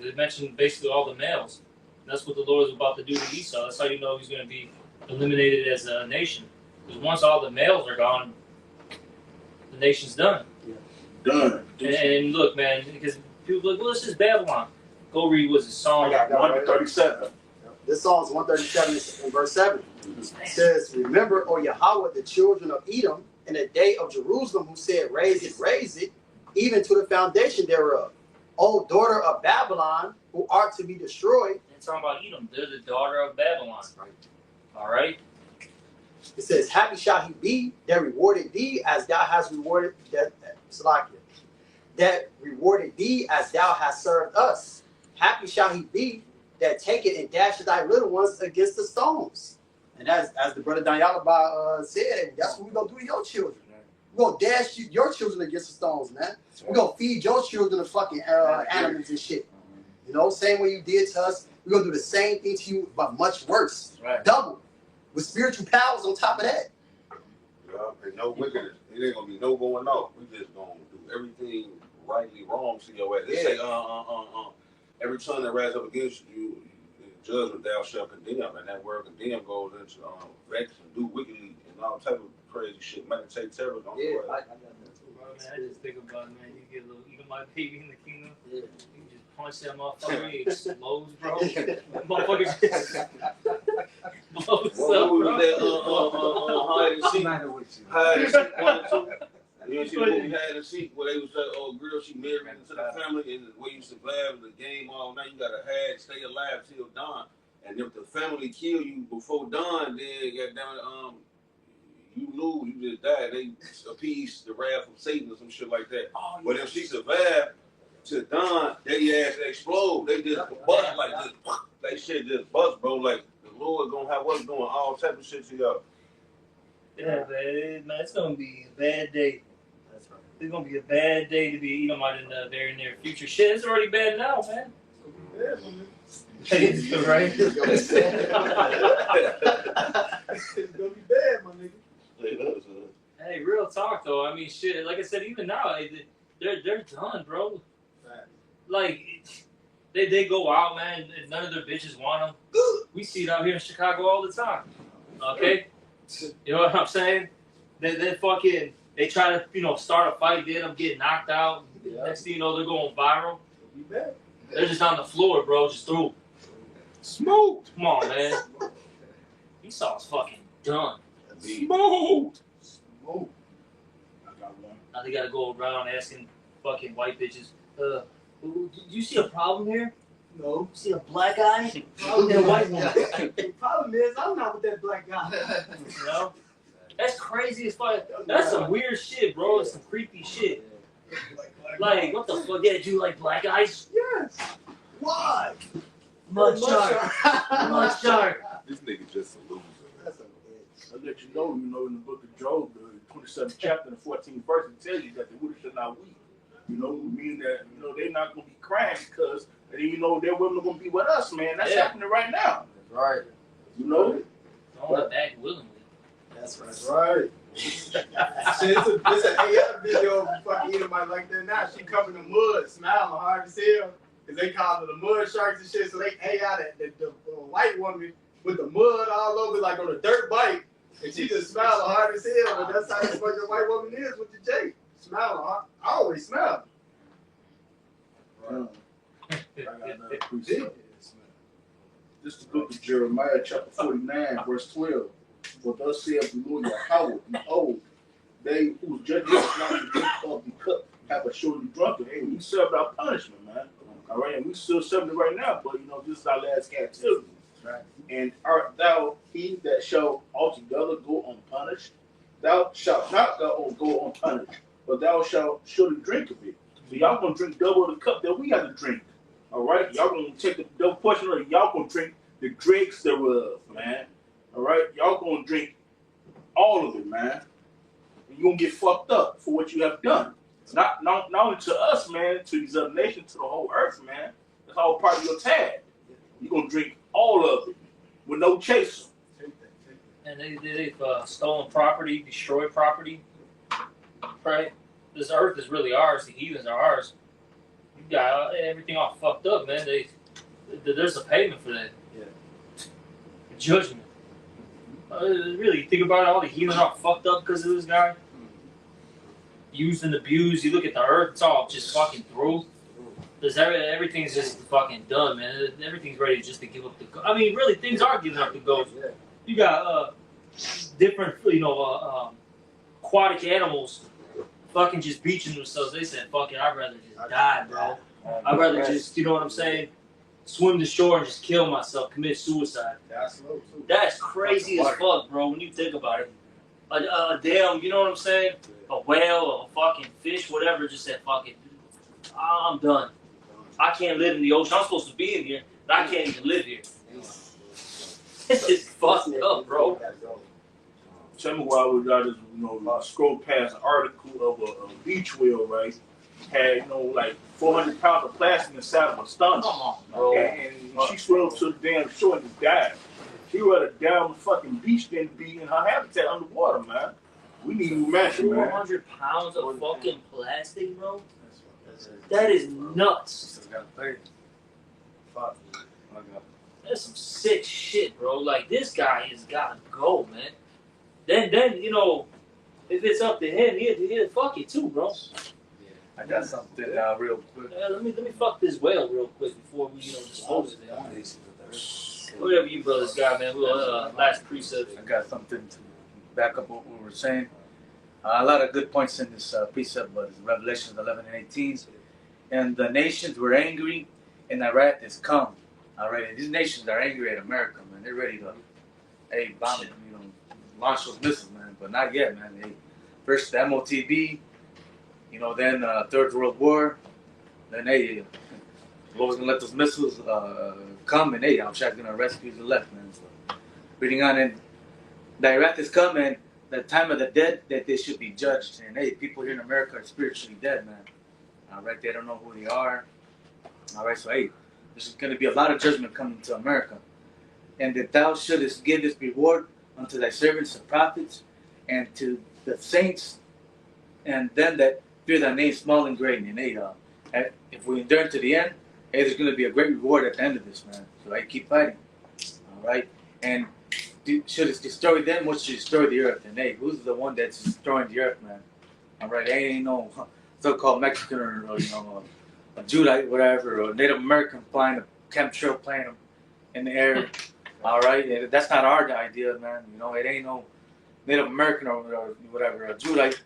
It mentioned basically all the males. That's what the Lord is about to do to Esau. That's how you know he's going to be eliminated as a nation. Because once all the males are gone, the nation's done. Done. And look, man, because people are like, well, this is Babylon. Go read what's the Psalm 137. This Psalm is 137 and verse 7. It says, remember, O Yahweh, the children of Edom, in the day of Jerusalem, who said, raise it, even to the foundation thereof. O daughter of Babylon, who art to be destroyed. It's talking about Edom. They're the daughter of Babylon. All right? It says, happy shall he be that rewarded thee as thou hast rewarded that rewarded thee as thou hast served us. Happy shall he be that taketh and dasheth thy little ones against the stones. And as the brother Danyalaba said, that's what we're going to do to your children. We're going to dash your children against the stones, man. We're going to feed your children to fucking animals and shit. You know, same way you did to us, we're going to do the same thing to you, but much worse. Right. Double. With spiritual powers on top of that. Yeah, and no wickedness. It ain't gonna be no going off. We just gonna do everything rightly wrong to your way. They say, every tongue that rises up against you, in judgment thou shalt condemn. And that word condemn goes into vex and do wickedly and all type of crazy shit. Meditate terror. Don't do it. I got that too. Man, I just think about it, man. You get a little Edomite baby in the kingdom. Yeah. You just punch that motherfucker. He explodes, bro. That motherfucker just blows What up, movie bro. was that? Hide and seek. Matter with you. Hide and seek 1 and 2. You see the movie Hide and Seek where they was like, oh, girl, she married into the family, and the way you survive in the game all night, you gotta stay alive till dawn. And if the family kill you before dawn, then goddamn, you lose, you just die. They appease the wrath of Satan or some shit like that. Oh, But if she survived to dawn, they ass explode. They just bust like this. They shit just bust, bro. Like the Lord gonna have us doing all type of shit to y'all. Yeah, man, it's gonna be a bad day. That's right. It's gonna be a bad day to be Edomite in the very near future. Shit, it's already bad now, man. Right? It's gonna be bad, my nigga. Hey, real talk though. I mean, shit. Like I said, even now, they're done, bro. Like, they go out, man. And none of their bitches want them. We see it out here in Chicago all the time. Okay, you know what I'm saying? They fucking try to start a fight, get them get knocked out. Yeah. Next thing you know, they're going viral. They're just on the floor, bro. Just through. Smoked. Come on, man. Esau's fucking done. Smoked. I got one. Now they gotta go around asking fucking white bitches. Did you see a problem here? No. See a black guy? Problem in a white woman. The problem is, I'm not with that black guy. You know? That's crazy as fuck. That's some weird shit, bro. It's some creepy shit. Like, what the fuck? Yeah, do you like black guys? Yes. Why? Mud shark. Mud shark. This nigga just a loser. That's a bitch. I'll let you know, in the book of Job, the 27th chapter and the 14th verse, it tells you that the widow shall not weep. Meaning that, they're not going to be crying because, their women are going to be with us, man. That's happening right now. That's right. Don't let back willingly. That's right. Shit, it's an AI video of a fucking Edomite like that now. She covered in mud, smiling hard as hell. Because they call her the mud sharks and shit. So they AI the white woman with the mud all over, like on a dirt bike. And she just smiling hard as hell. And that's how this fucking white woman is with the J. Smiling hard. I always smile. I got another precept. This is the book of Jeremiah, chapter 49, verse 12. For thus saith the Lord Yahweh, behold, they whose judgment is not to drink of the cup have assuredly drunken. Hey, we served our punishment, man. All right, and we still serving it right now, but this is our last captivity. Right. And art thou he that shall altogether go unpunished? Thou shalt not go unpunished, but thou shalt surely drink of it. So y'all gonna drink double the cup that we got to drink. All right, y'all gonna take the double portion of it. Y'all gonna drink the dregs thereof, man. All right, y'all gonna drink all of it, man. And you gonna get fucked up for what you have done. Not only to us, man, to these other nations, to the whole earth, man. That's all part of your tag. You gonna drink all of it with no chaser. And they've stolen property, destroyed property. Right? This earth is really ours. The heathens are ours. You got everything all fucked up, man. There's a payment for that. Yeah. Judgment. Really, think about it. All the heathens are fucked up because of this guy. Used and abused. You look at the earth; it's all just fucking through. Everything's just fucking done, man. Everything's ready just to give up the ghost. I mean, really, things are giving up the ghost. You got different, aquatic animals fucking just beaching themselves. They said, fuck it, I'd rather just die, bro. I'd rather just, you know what I'm saying, swim to shore and just kill myself, commit suicide. That's crazy as fuck, bro, when you think about it. A damn, you know what I'm saying? A whale, a fucking fish, whatever, just said, fuck it. I'm done. I can't live in the ocean. I'm supposed to be in here, but I can't even live here. This is fucked up, bro. Tell me why we got this, scroll past an article of a beach whale, right? Had, like 400 pounds of plastic inside of her stomach. Come on, bro. And she swam to the damn shore and just died. She rather down the fucking beach than be in her habitat underwater, man. We need new matching, man. 400 pounds of fucking plastic, bro? That is nuts. That's some sick shit, bro. Like, this guy has got to go, man. Then if it's up to him, he'll fuck it too, bro. I got something real quick. Let me fuck this whale real quick before we dispose of it. Whatever you brothers got, man. We'll last precept. I got something to back up what we were saying. A lot of good points in this precept, but it's Revelation 11 and 18. And the nations were angry, and the wrath is come. All right, and these nations are angry at America, man. They're ready to, bomb, launch those missiles, man. But not yet, man. First the MOTB, then Third World War. Then was gonna let those missiles come, and I'm sure gonna rescue the left, man. So, reading on, and the wrath is coming. The time of the dead that they should be judged, and people here in America are spiritually dead, man. All right, they don't know who they are. All right, so there's going to be a lot of judgment coming to America, and that thou shouldest give this reward unto thy servants the prophets, and to the saints, and them that fear thy name, small and great. And if we endure to the end, there's going to be a great reward at the end of this, man. So keep fighting. All right, and should it destroy them, what should destroy the earth? And who's the one that's destroying the earth, man? All right, ain't no so-called Mexican or a Judite, whatever, or Native American flying a chemtrail plane in the air. All right, that's not our idea, man. It ain't no Native American or whatever, a Judite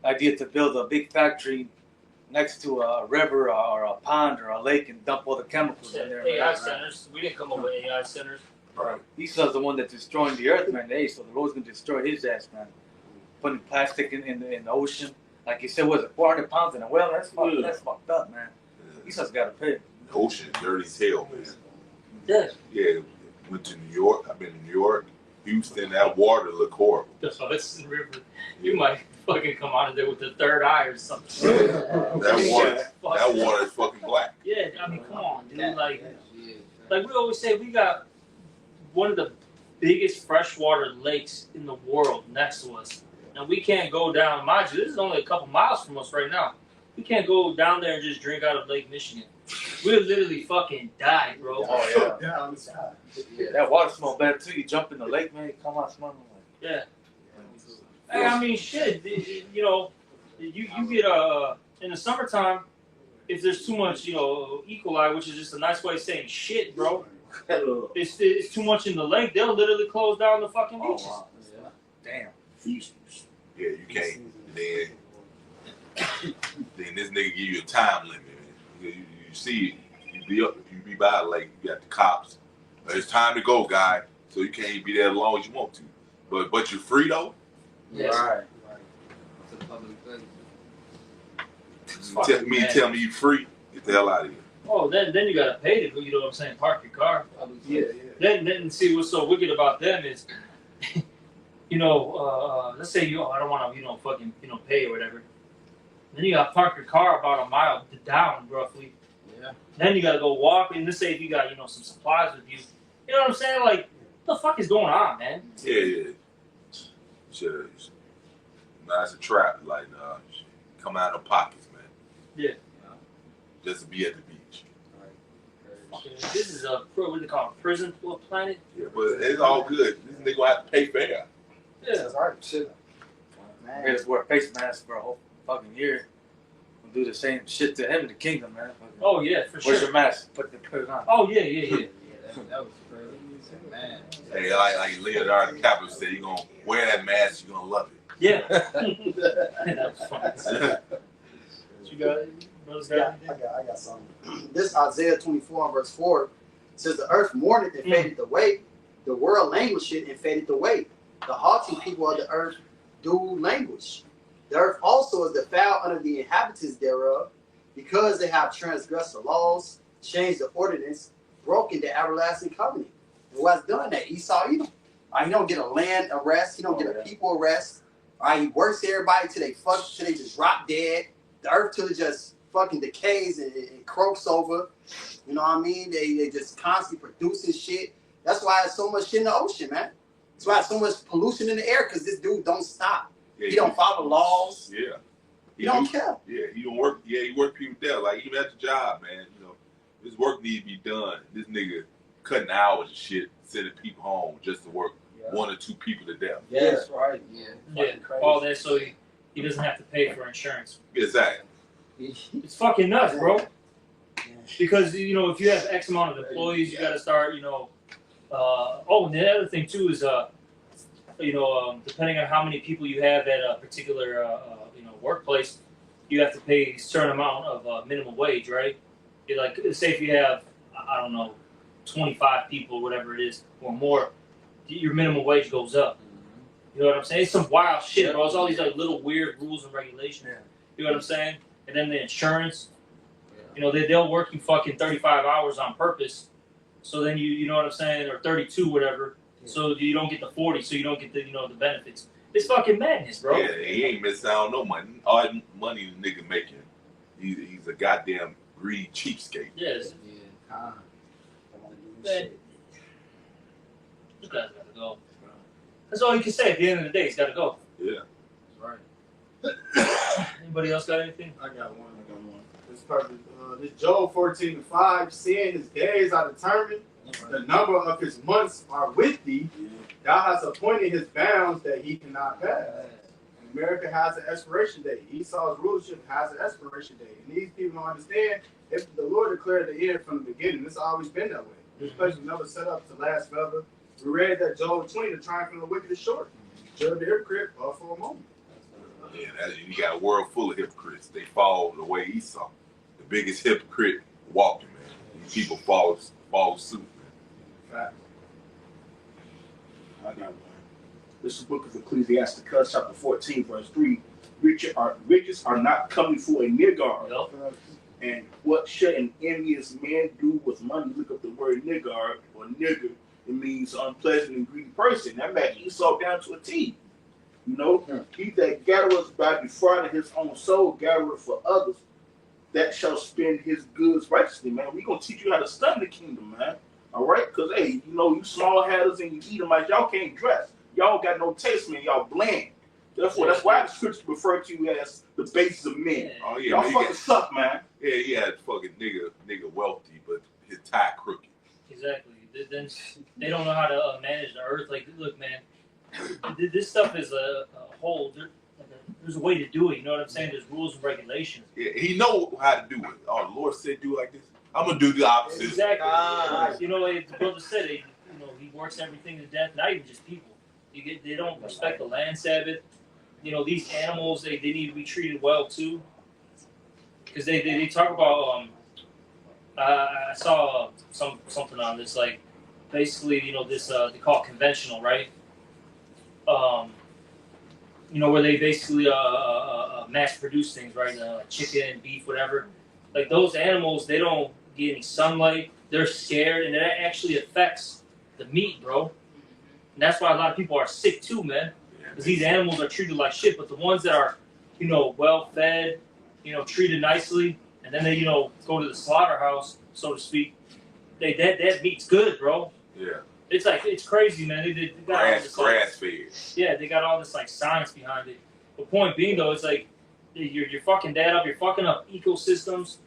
idea to build a big factory, next to a river or a pond or a lake and dump all the chemicals in there. AI man. centers. We didn't come up with AI centers. Right. Esau's the one that's destroying the earth, man. Hey, so the Lord's gonna destroy his ass, man. Putting plastic in the ocean, like you said, was it 400 pounds in a well? That's fucked up, man. Esau's got to pay. The ocean is dirty as hell, man. Yeah. Yeah, went to New York. I've been to New York, Houston. That water look horrible. So it's the river. You might fucking come out of there with the third eye or something. That water is fucking black. Yeah, I mean, come on, dude. Like we always say, we got one of the biggest freshwater lakes in the world next to us. Now we can't go down. Mind you, this is only a couple miles from us right now. We can't go down there and just drink out of Lake Michigan. We'll literally fucking die, bro. Oh yeah. That water smells bad too. You jump in the lake, man. You come out smelling like. Yeah. Hey, I mean, shit. You know, you get in the summertime, if there's too much, you know, E. coli, which is just a nice way of saying shit, bro. It's too much in the lake. They'll literally close down the fucking beaches. Oh, wow. Yeah. Damn. Yeah, you can't. Then this nigga give you a time limit. Man. You see it. You be by the lake. You got the cops. It's time to go, guy. So you can't be there as long as you want to. But you're free though. Yes. Right. It's a public place. Tell me you free. Get the hell out of here. Oh, then you gotta pay to go. You know what I'm saying? Park your car. Yeah. Then see what's so wicked about them is, you know, let's say I don't want to fucking pay or whatever. Then you gotta park your car about a mile down roughly. Yeah. Then you gotta go walk. And let's say if you got some supplies with you, you know what I'm saying? Like, what the fuck is going on, man? Yeah. Sure. Nah, it's a trap. Like, come out of pockets, man. Yeah. Just to be at the beach. This is what do they call it? Prison planet. Yeah, but it's all good. This nigga gonna have to pay fair. Yeah. That's right. Shit. Man, just wear a face mask for a whole fucking year. We'll do the same shit to him in the kingdom, man. Oh yeah, for sure. Where's your mask? Put it on. Oh yeah. That was crazy. Man. Hey, like Leonardo DiCaprio said, you're gonna wear that mask, you're gonna love it. Yeah. That was funny. You got it? I got something. This Isaiah 24 verse 4 says, the earth mourned and faded away. The world languished and faded away. The haughty people of the earth do languish. The earth also is defiled under the inhabitants thereof, because they have transgressed the laws, changed the ordinance, broken the everlasting covenant. And who has done that? Esau Edom. He don't get a land arrest. He don't get a people arrest. He works everybody till they just drop dead. The earth till it just fucking decays and croaks over. You know what I mean? They just constantly producing shit. That's why there's so much shit in the ocean, man. That's why there's so much pollution in the air, because this dude don't stop. Yeah, he don't follow laws. Yeah. He don't care. Yeah, he don't work. Yeah, he work people there. Like, even at the job, man. You know, this work need to be done. This nigga cutting hours and shit, sending people home just to work one or two people to death. Yes, right. Yeah. All that so he doesn't have to pay for insurance. Exactly. It's fucking nuts, bro. Because if you have X amount of employees, you got to start. And the other thing too is depending on how many people you have at a particular workplace, you have to pay a certain amount of minimum wage, right? Like, say if you have 25 people, whatever it is, or more, your minimum wage goes up. You know what I'm saying? It's some wild shit, bro. It's all these little weird rules and regulations. Yeah. You know what I'm saying? And then the insurance. They'll work you fucking 35 hours on purpose. So then you know what I'm saying, or 32, whatever. Yeah. So you don't get the 40, so you don't get the the benefits. It's fucking madness, bro. Yeah, he ain't missing out on no money. All that money the nigga making, he's a goddamn greedy cheapskate. Yes. Man, this guy's gotta go. That's all you can say. At the end of the day, he's gotta go. Yeah. Right. Anybody else got anything? I got one. This perfect. This Job 14:5, seeing his days are determined, the number of his months are with thee. Thou hast appointed his bounds that he cannot pass. And America has an expiration date. Esau's rulership has an expiration date. And these people don't understand, if the Lord declared the end from the beginning, it's always been that way. This place was never set up to last forever. We read that Job 20, the triumph of the wicked is short. Job the hypocrite, but for a moment. Yeah, you got a world full of hypocrites. They fall the way Esau, the biggest hypocrite walking, man. These people follow suit, man. I got one. This is the book of Ecclesiasticus, chapter 14, verse 3. Riches are not coming for a niggard. Yep. And what should an envious man do with money? Look up the word niggard or nigger. It means unpleasant and greedy person. That man Esau down to a T. You know, he that gathereth by defrauding his own soul, gathereth for others, that shall spend his goods righteously, man. We're going to teach you how to study the kingdom, man. All right? Because, hey, you know, you small hatters and you Edomites, y'all can't dress. Y'all got no taste, man. Y'all bland. Therefore, that's why the scripture refer to you as the basis of men. Oh, yeah, y'all fucking suck, man. Yeah, he had fucking nigga wealthy, but his tie crooked. Exactly. Then they don't know how to manage the earth. Like, look, man, this stuff is a whole. There's a way to do it. You know what I'm saying? There's rules and regulations. Yeah, he know how to do it. Oh, the Lord said do it like this. I'm gonna do the opposite. Exactly. You know, like the brother said, he works everything to death. Not even just people. They don't respect the land Sabbath. You know, these animals, they need to be treated well too. Because they talk about I saw something on this, like basically, you know, this they call it conventional, right? You know, where they basically mass produce things, right? Chicken, beef, whatever. Like those animals, they don't get any sunlight. They're scared, and it actually affects the meat, bro. And that's why a lot of people are sick too, man. Because these animals are treated like shit. But the ones that are, you know, well fed, you know, treated nicely, and then they, you know, go to the slaughterhouse, so to speak. That meat's good, bro. Yeah. It's like, it's crazy, man. They got all this, grass fed. Yeah, they got all this like science behind it. The point being though, it's like you're fucking that up. You're fucking up ecosystems.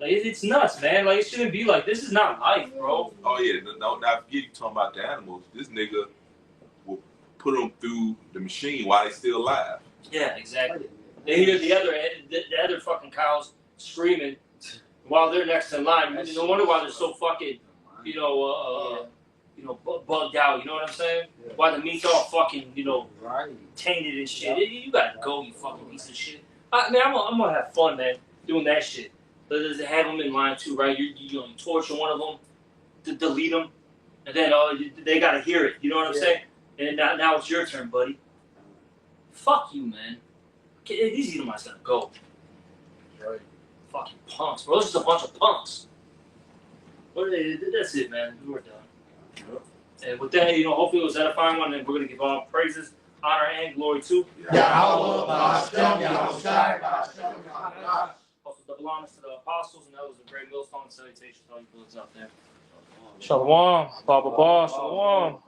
Like it's nuts, man. Like it shouldn't be like this. Is not life, bro. Oh yeah, no, not forget you talking about the animals. This nigga will put them through the machine while they still alive. Yeah, exactly. They hear the other fucking cows screaming while they're next in line. No wonder why they're so fucking, you know, bugged out. You know what I'm saying? Yeah. Why the meat's all fucking, you know, tainted and shit. Yeah. You gotta go, you fucking piece of shit. Man, I'm gonna have fun, man, doing that shit. There's have them in line too, right? You torture one of them, to delete them, and then they gotta hear it. You know what I'm saying? And now it's your turn, buddy. Fuck you, man. These Edomites gotta go. Right. Fucking punks, bro. This is a bunch of punks. That's it, man. We're done. And with that, you know, hopefully it was edifying one, and we're going to give all praises, honor, and glory to Yahweh. Also, double honors to the apostles, and that was a great millstone salutation to all you fellas out there. Shalom. Baba Shalom.